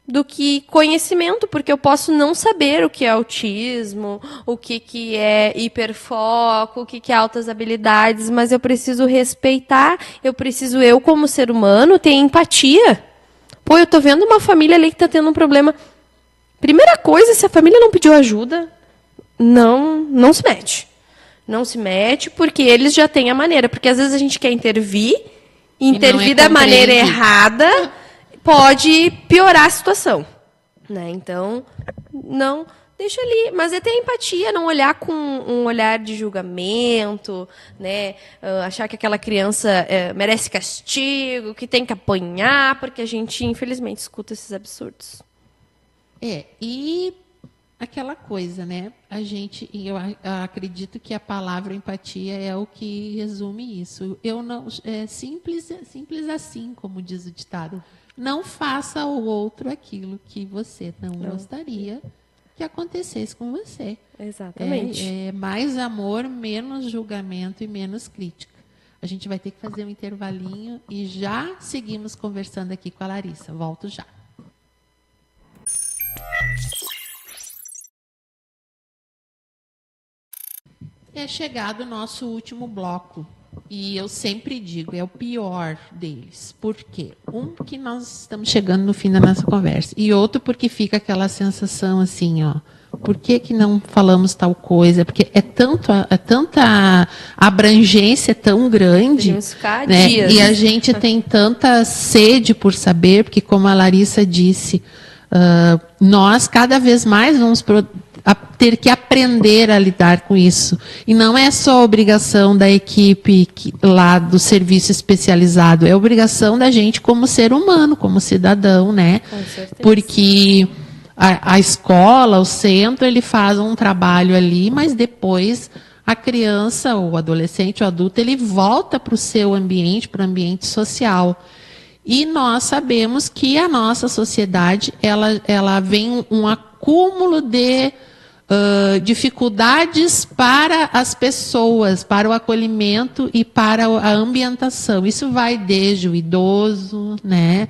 do que conhecimento, porque eu posso não saber o que é autismo, o que é hiperfoco, o que é altas habilidades, mas eu preciso respeitar, eu como ser humano, ter empatia. Pô, eu tô vendo uma família ali que tá tendo um problema. Primeira coisa, se a família não pediu ajuda, não se mete. Não se mete, porque eles já têm a maneira. Porque às vezes a gente quer intervir da maneira errada, pode piorar a situação, né? Então, deixa ali. Mas é ter empatia, não olhar com um olhar de julgamento, né? Achar que aquela criança merece castigo, que tem que apanhar, porque a gente, infelizmente, escuta esses absurdos. E aquela coisa, né? Eu acredito que a palavra empatia é o que resume isso. É simples assim, como diz o ditado. Não faça ao outro aquilo que você não gostaria que acontecesse com você. Exatamente. É mais amor, menos julgamento e menos crítica. A gente vai ter que fazer um intervalinho e já seguimos conversando aqui com a Larissa. Volto já. É chegado o nosso último bloco. E eu sempre digo, é o pior deles. Por quê? Um, porque nós estamos chegando no fim da nossa conversa. E outro, porque fica aquela sensação assim, ó. Por que não falamos tal coisa? Porque é tanta abrangência tão grande. Podemos ficar né? dias. E a gente tem tanta sede por saber, porque como a Larissa disse, nós cada vez mais vamos ter que aprender a lidar com isso. E não é só obrigação da equipe lá do serviço especializado, é obrigação da gente como ser humano, como cidadão, né? Com certeza. Porque a escola, o centro, ele faz um trabalho ali, mas depois a criança, o adolescente, o adulto, ele volta para o seu ambiente, para o ambiente social. E nós sabemos que a nossa sociedade, ela vem um acúmulo de dificuldades para as pessoas, para o acolhimento e para a ambientação. Isso vai desde o idoso, né?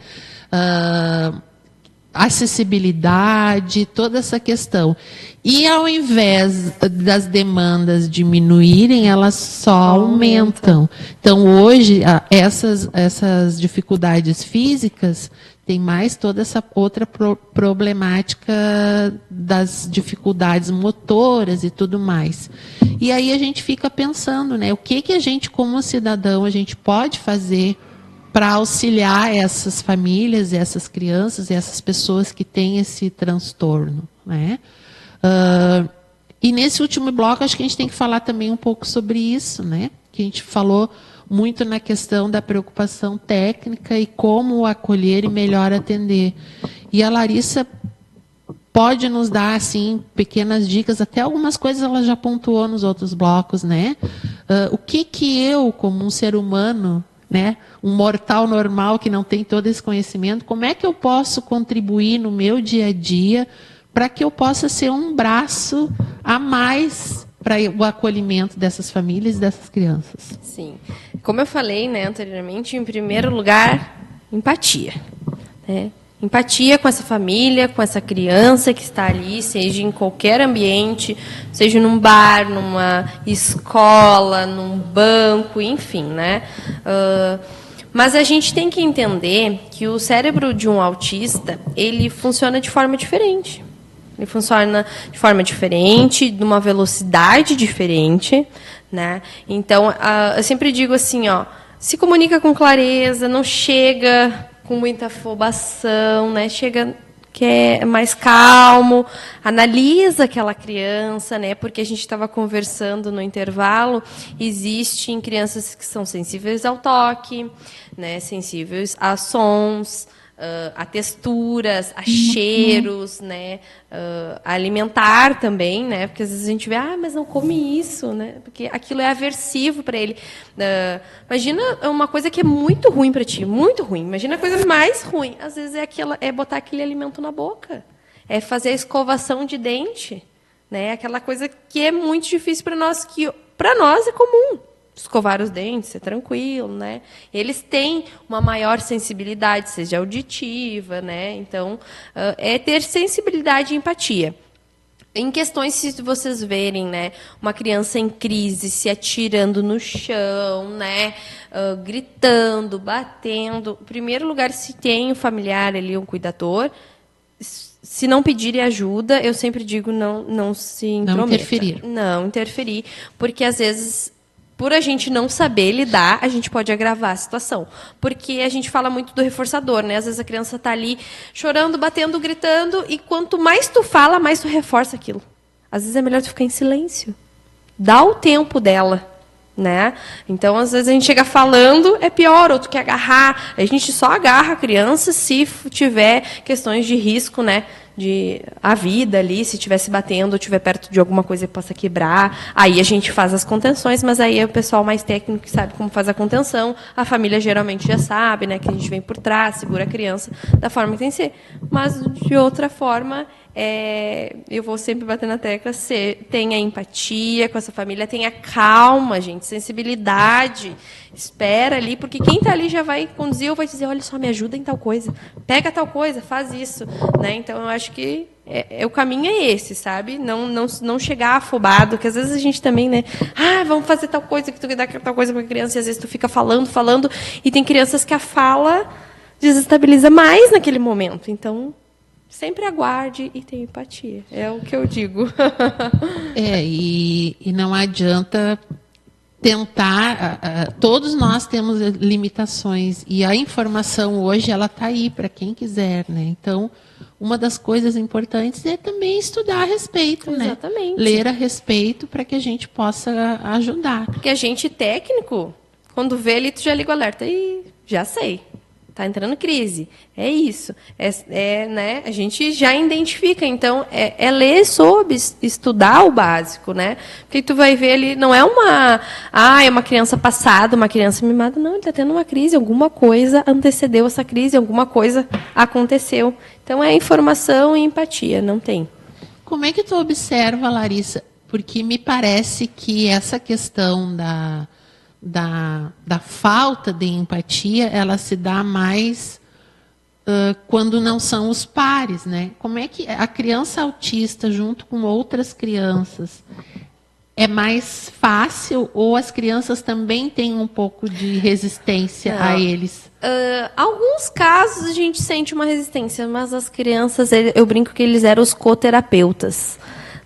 Acessibilidade, toda essa questão. E ao invés das demandas diminuírem, elas só aumentam. Então, hoje, essas dificuldades físicas tem mais toda essa outra problemática das dificuldades motoras e tudo mais. E aí a gente fica pensando, né, o que a gente, como cidadão, a gente pode fazer para auxiliar essas famílias, essas crianças, essas pessoas que têm esse transtorno, né? E nesse último bloco, acho que a gente tem que falar também um pouco sobre isso, né? Que a gente falou muito na questão da preocupação técnica e como acolher e melhor atender. E a Larissa pode nos dar, assim, pequenas dicas, até algumas coisas ela já pontuou nos outros blocos, né? O que eu, como um ser humano, né, um mortal normal que não tem todo esse conhecimento, como é que eu posso contribuir no meu dia a dia para que eu possa ser um braço a mais para o acolhimento dessas famílias e dessas crianças? Sim. Como eu falei, né, anteriormente, em primeiro lugar, empatia. Né? Empatia com essa família, com essa criança que está ali, seja em qualquer ambiente, seja num bar, numa escola, num banco, enfim, né? Mas a gente tem que entender que o cérebro de um autista, ele funciona de forma diferente. Ele funciona de forma diferente, de uma velocidade diferente, né? Então, eu sempre digo assim, ó, se comunica com clareza, não chega com muita afobação, né? Chega que é mais calmo, analisa aquela criança, né? Porque a gente estava conversando no intervalo, existem crianças que são sensíveis ao toque, né? Sensíveis a sons, a texturas, a cheiros, né? A alimentar também, né? Porque às vezes a gente vê, mas não come isso, né? Porque aquilo é aversivo para ele. Imagina uma coisa que é muito ruim para ti, muito ruim. Imagina a coisa mais ruim. Às vezes é botar aquele alimento na boca, é fazer a escovação de dente, né? Aquela coisa que é muito difícil para nós, que para nós é comum. Escovar os dentes, é tranquilo, né? Eles têm uma maior sensibilidade, seja auditiva, né? Então, é ter sensibilidade e empatia. Em questões, se vocês verem, né, uma criança em crise, se atirando no chão, né, gritando, batendo, em primeiro lugar, se tem um familiar ali, um cuidador, se não pedirem ajuda, eu sempre digo não se intrometa. Não interferir. Não interferir, porque às vezes por a gente não saber lidar, a gente pode agravar a situação. Porque a gente fala muito do reforçador, né? Às vezes a criança está ali chorando, batendo, gritando, e quanto mais tu fala, mais tu reforça aquilo. Às vezes é melhor tu ficar em silêncio. Dá o tempo dela, né? Então, às vezes a gente chega falando, é pior, ou tu quer agarrar. A gente só agarra a criança se tiver questões de risco, né? De a vida ali, se estiver se batendo ou estiver perto de alguma coisa que possa quebrar, aí a gente faz as contenções, mas aí é o pessoal mais técnico que sabe como faz a contenção, a família geralmente já sabe, né, que a gente vem por trás, segura a criança da forma que tem que ser. Mas, de outra forma, eu vou sempre bater na tecla, tenha empatia com essa família, tenha calma, gente, sensibilidade, espera ali, porque quem está ali já vai conduzir ou vai dizer, olha só, me ajuda em tal coisa, pega tal coisa, faz isso, né? Então, eu acho que o caminho é esse, sabe? Não chegar afobado, que às vezes a gente também, né? Vamos fazer tal coisa, que tu quer dar tal coisa para a criança, e às vezes tu fica falando, e tem crianças que a fala desestabiliza mais naquele momento. Então, sempre aguarde e tenha empatia. É o que eu digo. E não adianta tentar. Todos nós temos limitações. E a informação hoje, ela está aí para quem quiser, né? Então, uma das coisas importantes é também estudar a respeito, Exatamente. Né? Ler a respeito para que a gente possa ajudar. Porque a gente técnico, quando vê ali, tu já liga o alerta. E já sei. Está entrando crise. É isso. Né? A gente já identifica. Então, ler sobre, estudar o básico, né? Porque tu vai ver ali, não é uma criança passada, uma criança mimada. Não, ele está tendo uma crise. Alguma coisa antecedeu essa crise, alguma coisa aconteceu. Então, é informação e empatia, não tem. Como é que tu observa, Larissa? Porque me parece que essa questão da falta de empatia, ela se dá mais quando não são os pares, né? Como é que a criança autista, junto com outras crianças, é mais fácil ou as crianças também têm um pouco de resistência a eles? Alguns casos a gente sente uma resistência, mas as crianças, eu brinco que eles eram os coterapeutas.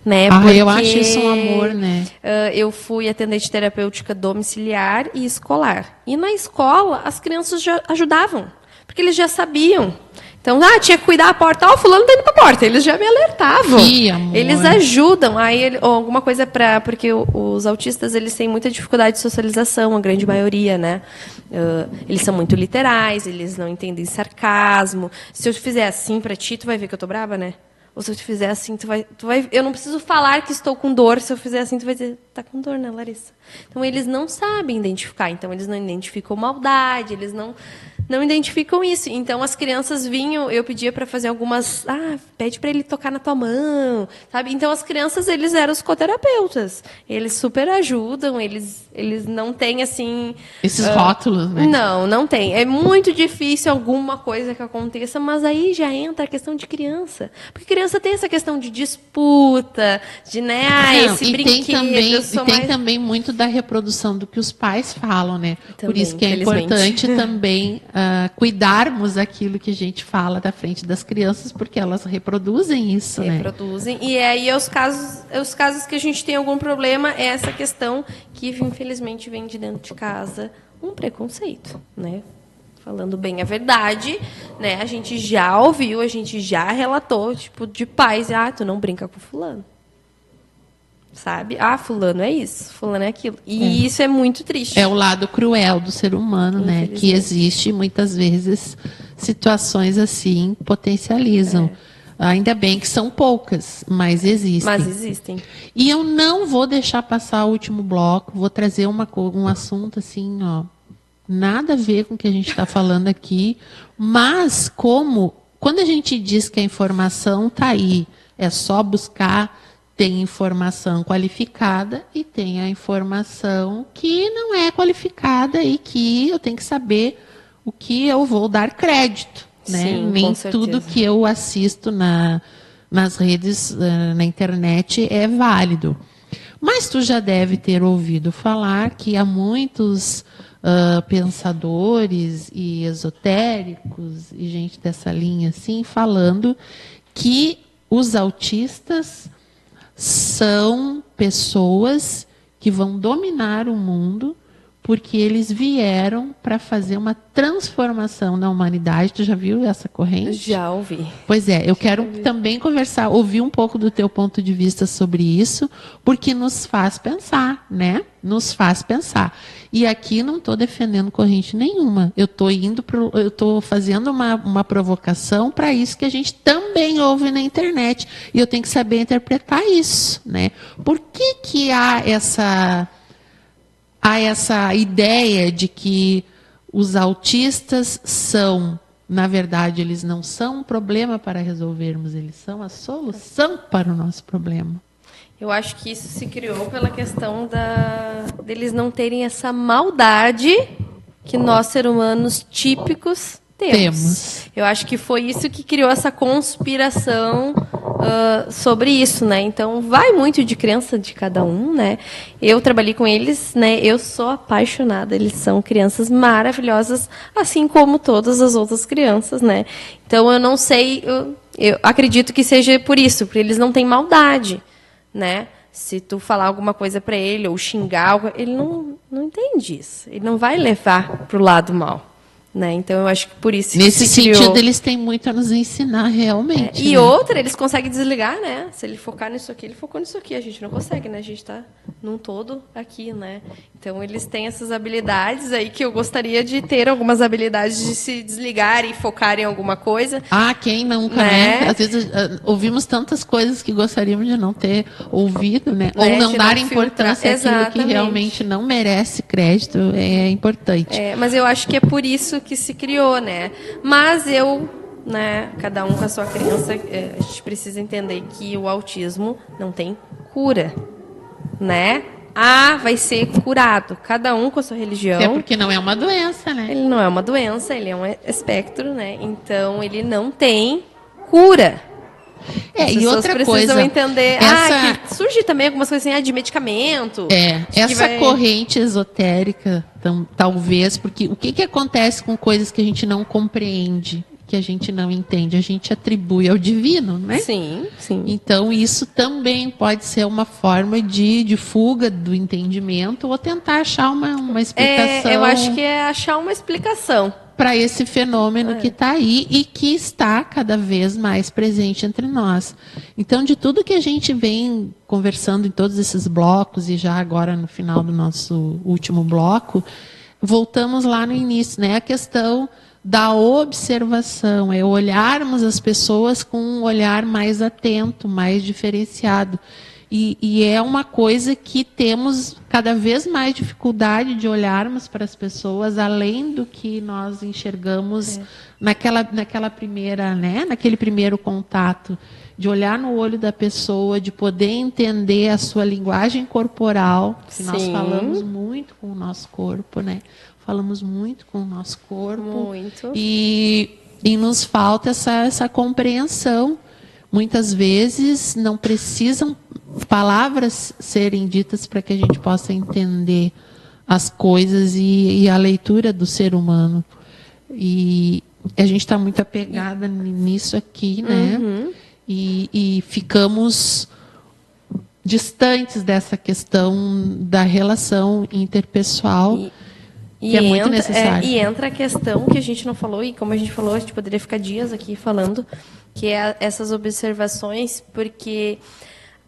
Né? Eu acho isso um amor, né? Eu fui atendente terapêutica domiciliar e escolar. E na escola, as crianças já ajudavam, porque eles já sabiam. Então, tinha que cuidar da porta. Fulano está indo para a porta. Eles já me alertavam. Que amor. Eles ajudam. Aí, alguma coisa porque os autistas, eles têm muita dificuldade de socialização, a grande maioria, né? Eles são muito literais, eles não entendem sarcasmo. Se eu fizer assim para ti, tu vai ver que eu tô brava, né? Ou se eu te fizer assim, tu vai. Eu não preciso falar que estou com dor. Se eu fizer assim, tu vai dizer, tá com dor, né, Larissa? Então, eles não sabem identificar. Então, eles não identificam maldade, eles não identificam isso. Então, as crianças vinham, eu pedia para fazer algumas... pede para ele tocar na tua mão, sabe? Então, as crianças, eles eram os coterapeutas. Eles super ajudam, eles não têm, assim... Esses rótulos, né? Não tem. É muito difícil alguma coisa que aconteça, mas aí já entra a questão de criança. Porque criança tem essa questão de disputa, de, né, esse brinquedo... Tem também muito da reprodução do que os pais falam, né? Também, por isso que é importante também cuidarmos aquilo que a gente fala da frente das crianças, porque elas reproduzem isso, né? Reproduzem. E aí, os casos que a gente tem algum problema é essa questão que, infelizmente, vem de dentro de casa, um preconceito, né? Falando bem a verdade, né? A gente já ouviu, a gente já relatou, tipo, de pais, tu não brinca com fulano. Sabe? Fulano é isso, fulano é aquilo. E isso é muito triste. É o lado cruel do ser humano, né? Que existe, muitas vezes, situações assim potencializam. Ainda bem que são poucas, mas existem. Mas existem. E eu não vou deixar passar o último bloco, vou trazer um assunto assim, nada a ver com o que a gente está falando aqui, mas quando a gente diz que a informação está aí, é só buscar... Tem informação qualificada e tem a informação que não é qualificada e que eu tenho que saber o que eu vou dar crédito. Né? Sim, Nem tudo que eu assisto nas redes, na internet, é válido. Mas tu já deve ter ouvido falar que há muitos pensadores e esotéricos e gente dessa linha assim, falando que os autistas são pessoas que vão dominar o mundo, porque eles vieram para fazer uma transformação na humanidade. Tu já viu essa corrente? Já ouvi. Pois é, eu quero também ouvir um pouco do teu ponto de vista sobre isso, porque nos faz pensar, né? Nos faz pensar. E aqui não estou defendendo corrente nenhuma. Eu estou fazendo uma provocação para isso que a gente também ouve na internet. E eu tenho que saber interpretar isso, né? Por que há essa ideia de que os autistas são, na verdade, eles não são um problema para resolvermos, eles são a solução para o nosso problema? Eu acho que isso se criou pela questão deles não terem essa maldade que nós, seres humanos típicos, temos. Eu acho que foi isso que criou essa conspiração sobre isso, né? Então, vai muito de crença de cada um, né? Eu trabalhei com eles, né? Eu sou apaixonada. Eles são crianças maravilhosas, assim como todas as outras crianças, né? Então, eu não sei... Eu acredito que seja por isso, porque eles não têm maldade, né? Se tu falar alguma coisa para ele ou xingar, ele não entende isso. Ele não vai levar para o lado mal. Né? Então, eu acho que por isso nesse que se criou. sentido, eles têm muito a nos ensinar realmente. E né? outra, eles conseguem desligar, né? Se ele focar nisso aqui, ele focou nisso aqui. A gente não consegue, né? A gente está num todo aqui, né? Então, eles têm essas habilidades aí que eu gostaria de ter algumas habilidades de se desligar e focar em alguma coisa. Ah, quem nunca, né? Às vezes ouvimos tantas coisas que gostaríamos de não ter ouvido, né? Ou não dar importância àquilo que realmente não merece crédito, é importante. Mas eu acho que é por isso que se criou, né? Mas né, cada um com a sua crença, a gente precisa entender que o autismo não tem cura, né? Vai ser curado. Cada um com a sua religião. Até porque não é uma doença, né? Ele não é uma doença, ele é um espectro, né? Então, ele não tem cura. E outra coisa... precisam entender... que surge também algumas coisas assim, de medicamento. Essa corrente esotérica, talvez, porque o que acontece com coisas que a gente não compreende, que a gente não entende? A gente atribui ao divino, né? Sim, sim. Então, isso também pode ser uma forma de fuga do entendimento ou tentar achar uma explicação. Eu acho que é achar uma explicação para esse fenômeno que está aí e que está cada vez mais presente entre nós. Então, de tudo que a gente vem conversando em todos esses blocos, e já agora no final do nosso último bloco, voltamos lá no início, né? A questão da observação, é olharmos as pessoas com um olhar mais atento, mais diferenciado. E é uma coisa que temos cada vez mais dificuldade de olharmos para as pessoas além do que nós enxergamos naquela primeira, né? Naquele primeiro contato, de olhar no olho da pessoa, de poder entender a sua linguagem corporal, que nós falamos muito com o nosso corpo, né? Falamos muito com o nosso corpo. Muito. E nos falta essa compreensão. Muitas vezes não precisam palavras serem ditas para que a gente possa entender as coisas e a leitura do ser humano. E a gente está muito apegada nisso aqui, né? Uhum. E ficamos distantes dessa questão da relação interpessoal, que é muito necessária. E entra a questão que a gente não falou, e como a gente falou, a gente poderia ficar dias aqui falando, que é essas observações, porque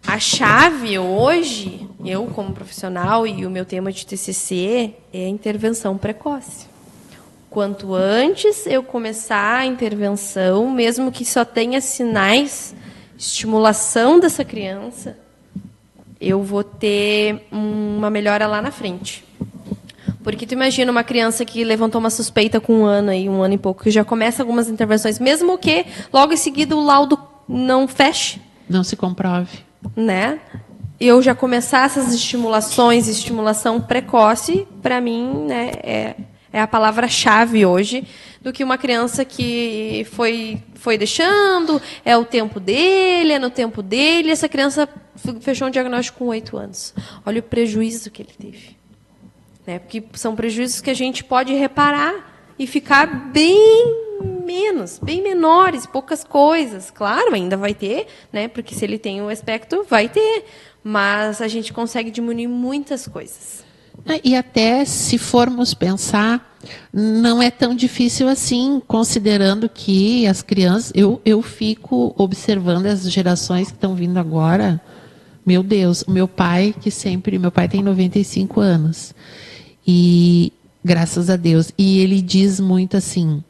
a chave hoje, eu como profissional, e o meu tema de TCC, é a intervenção precoce. Quanto antes eu começar a intervenção, mesmo que só tenha sinais, estimulação dessa criança, eu vou ter uma melhora lá na frente. Porque tu imagina uma criança que levantou uma suspeita com um ano e pouco, que já começa algumas intervenções, mesmo que logo em seguida o laudo não feche. Não se comprove. Né? Eu já começar essas estimulação precoce, para mim, né, é a palavra-chave hoje, do que uma criança que foi deixando, é o tempo dele, é no tempo dele, essa criança fechou um diagnóstico com 8 anos. Olha o prejuízo que ele teve. Né? Porque são prejuízos que a gente pode reparar e ficar bem menos, bem menores, poucas coisas. Claro, ainda vai ter, né? Porque se ele tem o espectro, vai ter. Mas a gente consegue diminuir muitas coisas. E até se formos pensar, não é tão difícil assim, considerando que as crianças, eu fico observando as gerações que estão vindo agora. Meu Deus, meu pai tem 95 anos. E graças a Deus. E ele diz muito assim: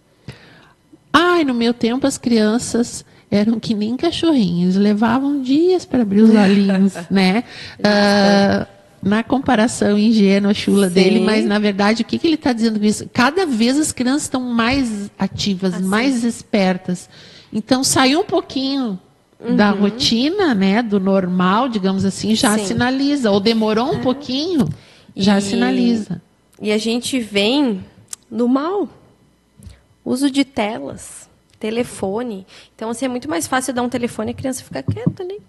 ai, no meu tempo as crianças eram que nem cachorrinhos, levavam dias para abrir os olhinhos, né? Na comparação ingênua, chula dele, mas na verdade, o que ele está dizendo com isso? Cada vez as crianças estão mais ativas, mais espertas. Então, saiu um pouquinho da rotina, né, do normal, digamos assim, já sinaliza. Ou demorou um pouquinho, já sinaliza. E a gente vem no mal. Uso de telas, telefone. Então, assim, é muito mais fácil dar um telefone e a criança ficar quieta ali.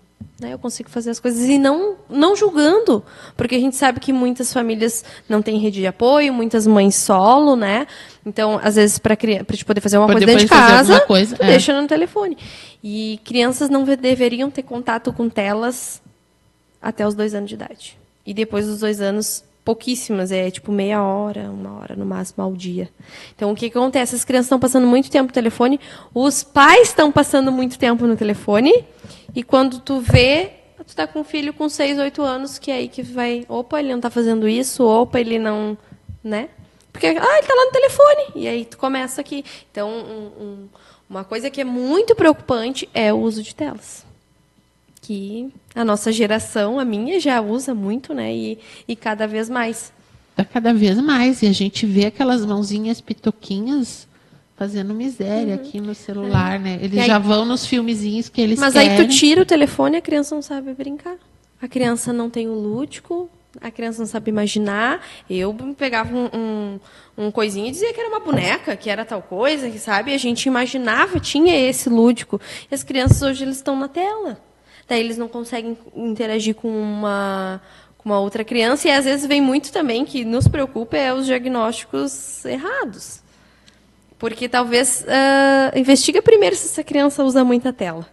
Né? Eu consigo fazer as coisas e não julgando. Porque a gente sabe que muitas famílias não têm rede de apoio, muitas mães solo, né? Então, às vezes, para te poder fazer uma coisa dentro de casa, tu deixa no telefone. E crianças não deveriam ter contato com telas até os 2 anos de idade. E depois dos 2 anos, pouquíssimas, tipo meia hora, 1 hora no máximo ao dia. Então, o que acontece? As crianças estão passando muito tempo no telefone, os pais estão passando muito tempo no telefone, e quando tu vê, tu está com um filho com 6, 8 anos, que é aí que vai, opa, ele não está fazendo isso, opa, ele não, né? Porque, ele está lá no telefone, e aí tu começa aqui. Então, uma coisa que é muito preocupante é o uso de telas. Que a nossa geração, a minha, já usa muito, né? E cada vez mais. Cada vez mais. E a gente vê aquelas mãozinhas pitoquinhas fazendo miséria aqui no celular, né? Eles já vão nos filmezinhos que eles querem. Mas aí tu tira o telefone e a criança não sabe brincar. A criança não tem o lúdico, a criança não sabe imaginar. Eu pegava um coisinho e dizia que era uma boneca, que era tal coisa, que sabe? A gente imaginava, tinha esse lúdico. E as crianças hoje eles estão na tela. Daí eles não conseguem interagir com uma outra criança. E às vezes vem muito também, que nos preocupa, os diagnósticos errados. Porque talvez investiga primeiro se essa criança usa muita tela.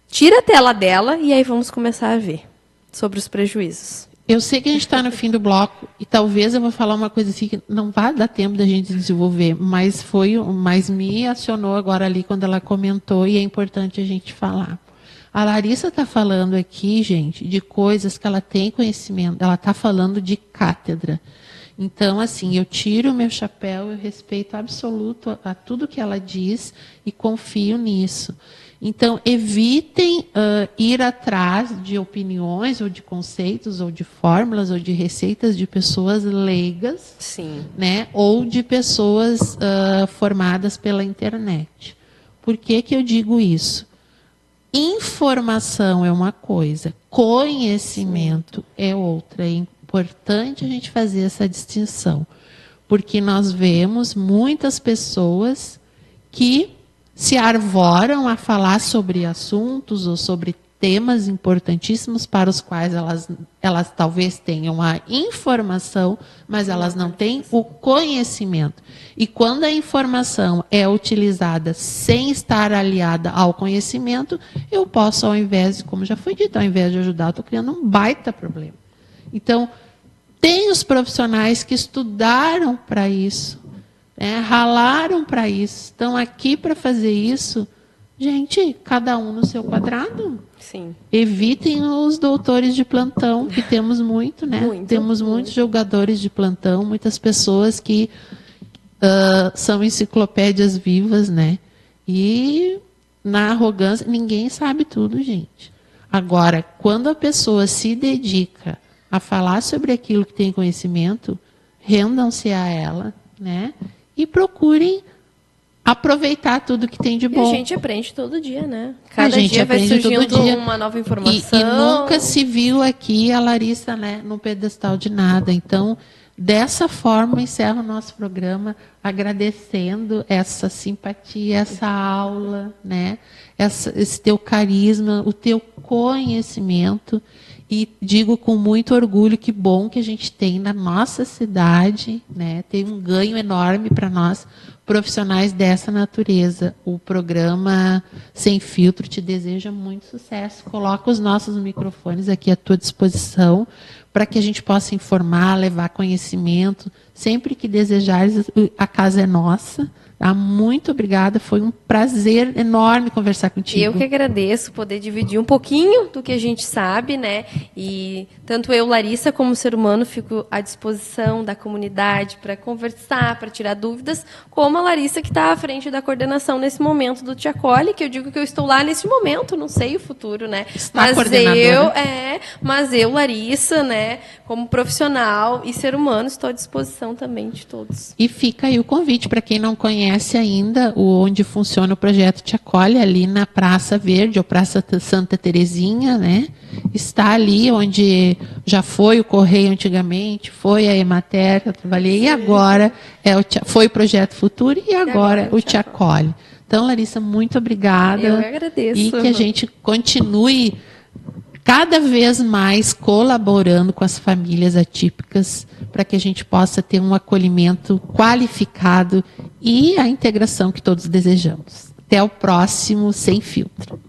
Tira a tela dela e aí vamos começar a ver sobre os prejuízos. Eu sei que a gente está no fim do bloco e talvez eu vou falar uma coisa assim que não vai dar tempo da gente desenvolver, mas me acionou agora ali quando ela comentou e é importante a gente falar. A Larissa está falando aqui, gente, de coisas que ela tem conhecimento. Ela está falando de cátedra. Então, assim, eu tiro o meu chapéu, eu respeito absoluto a tudo que ela diz e confio nisso. Então, evitem ir atrás de opiniões, ou de conceitos, ou de fórmulas, ou de receitas de pessoas leigas, né? Ou de pessoas formadas pela internet. Por que que eu digo isso? Informação é uma coisa, conhecimento é outra. É importante a gente fazer essa distinção, porque nós vemos muitas pessoas que se arvoram a falar sobre assuntos ou sobre temas importantíssimos para os quais elas talvez tenham a informação, mas elas não têm o conhecimento. E quando a informação é utilizada sem estar aliada ao conhecimento, eu posso, ao invés de, como já foi dito, ao invés de ajudar, eu estou criando um baita problema. Então, tem os profissionais que estudaram para isso, né, ralaram para isso, estão aqui para fazer isso. Gente, cada um no seu quadrado. Sim. Evitem os doutores de plantão, que temos muito, né? Temos muitos jogadores de plantão, muitas pessoas que são enciclopédias vivas, né? E na arrogância, ninguém sabe tudo, gente. Agora, quando a pessoa se dedica a falar sobre aquilo que tem conhecimento, rendam-se a ela, né? E procurem aproveitar tudo que tem de bom. E a gente aprende todo dia, né? Cada dia vai surgindo uma nova informação. E nunca se viu aqui a Larissa, né, no pedestal de nada. Então, dessa forma, encerro o nosso programa agradecendo essa simpatia, essa aula, né? Esse teu carisma, o teu conhecimento E digo com muito orgulho que bom que a gente tem na nossa cidade, né? Tem um ganho enorme para nós, profissionais dessa natureza. O programa Sem Filtro te deseja muito sucesso. Coloca os nossos microfones aqui à tua disposição para que a gente possa informar, levar conhecimento. Sempre que desejares, a casa é nossa. Tá? Muito obrigada, foi um prazer enorme conversar contigo. Eu que agradeço poder dividir um pouquinho do que a gente sabe, né? E tanto eu, Larissa, como ser humano, fico à disposição da comunidade para conversar, para tirar dúvidas, como a Larissa, que está à frente da coordenação nesse momento do Te Acolhe, que eu digo que eu estou lá nesse momento, não sei o futuro, né? Mas eu, Larissa, né, como profissional e ser humano, estou à disposição também de todos. E fica aí o convite para quem não conhece ainda onde funciona o projeto Te Acolhe, ali na Praça Verde, ou Praça Santa Terezinha, né? Está ali onde já foi o Correio antigamente, foi a Emater, eu trabalhei, e agora foi o Projeto Futuro, e agora o Te Acolhe. Então, Larissa, muito obrigada. Eu que agradeço. E que a gente continue cada vez mais colaborando com as famílias atípicas para que a gente possa ter um acolhimento qualificado e a integração que todos desejamos. Até o próximo Sem Filtro.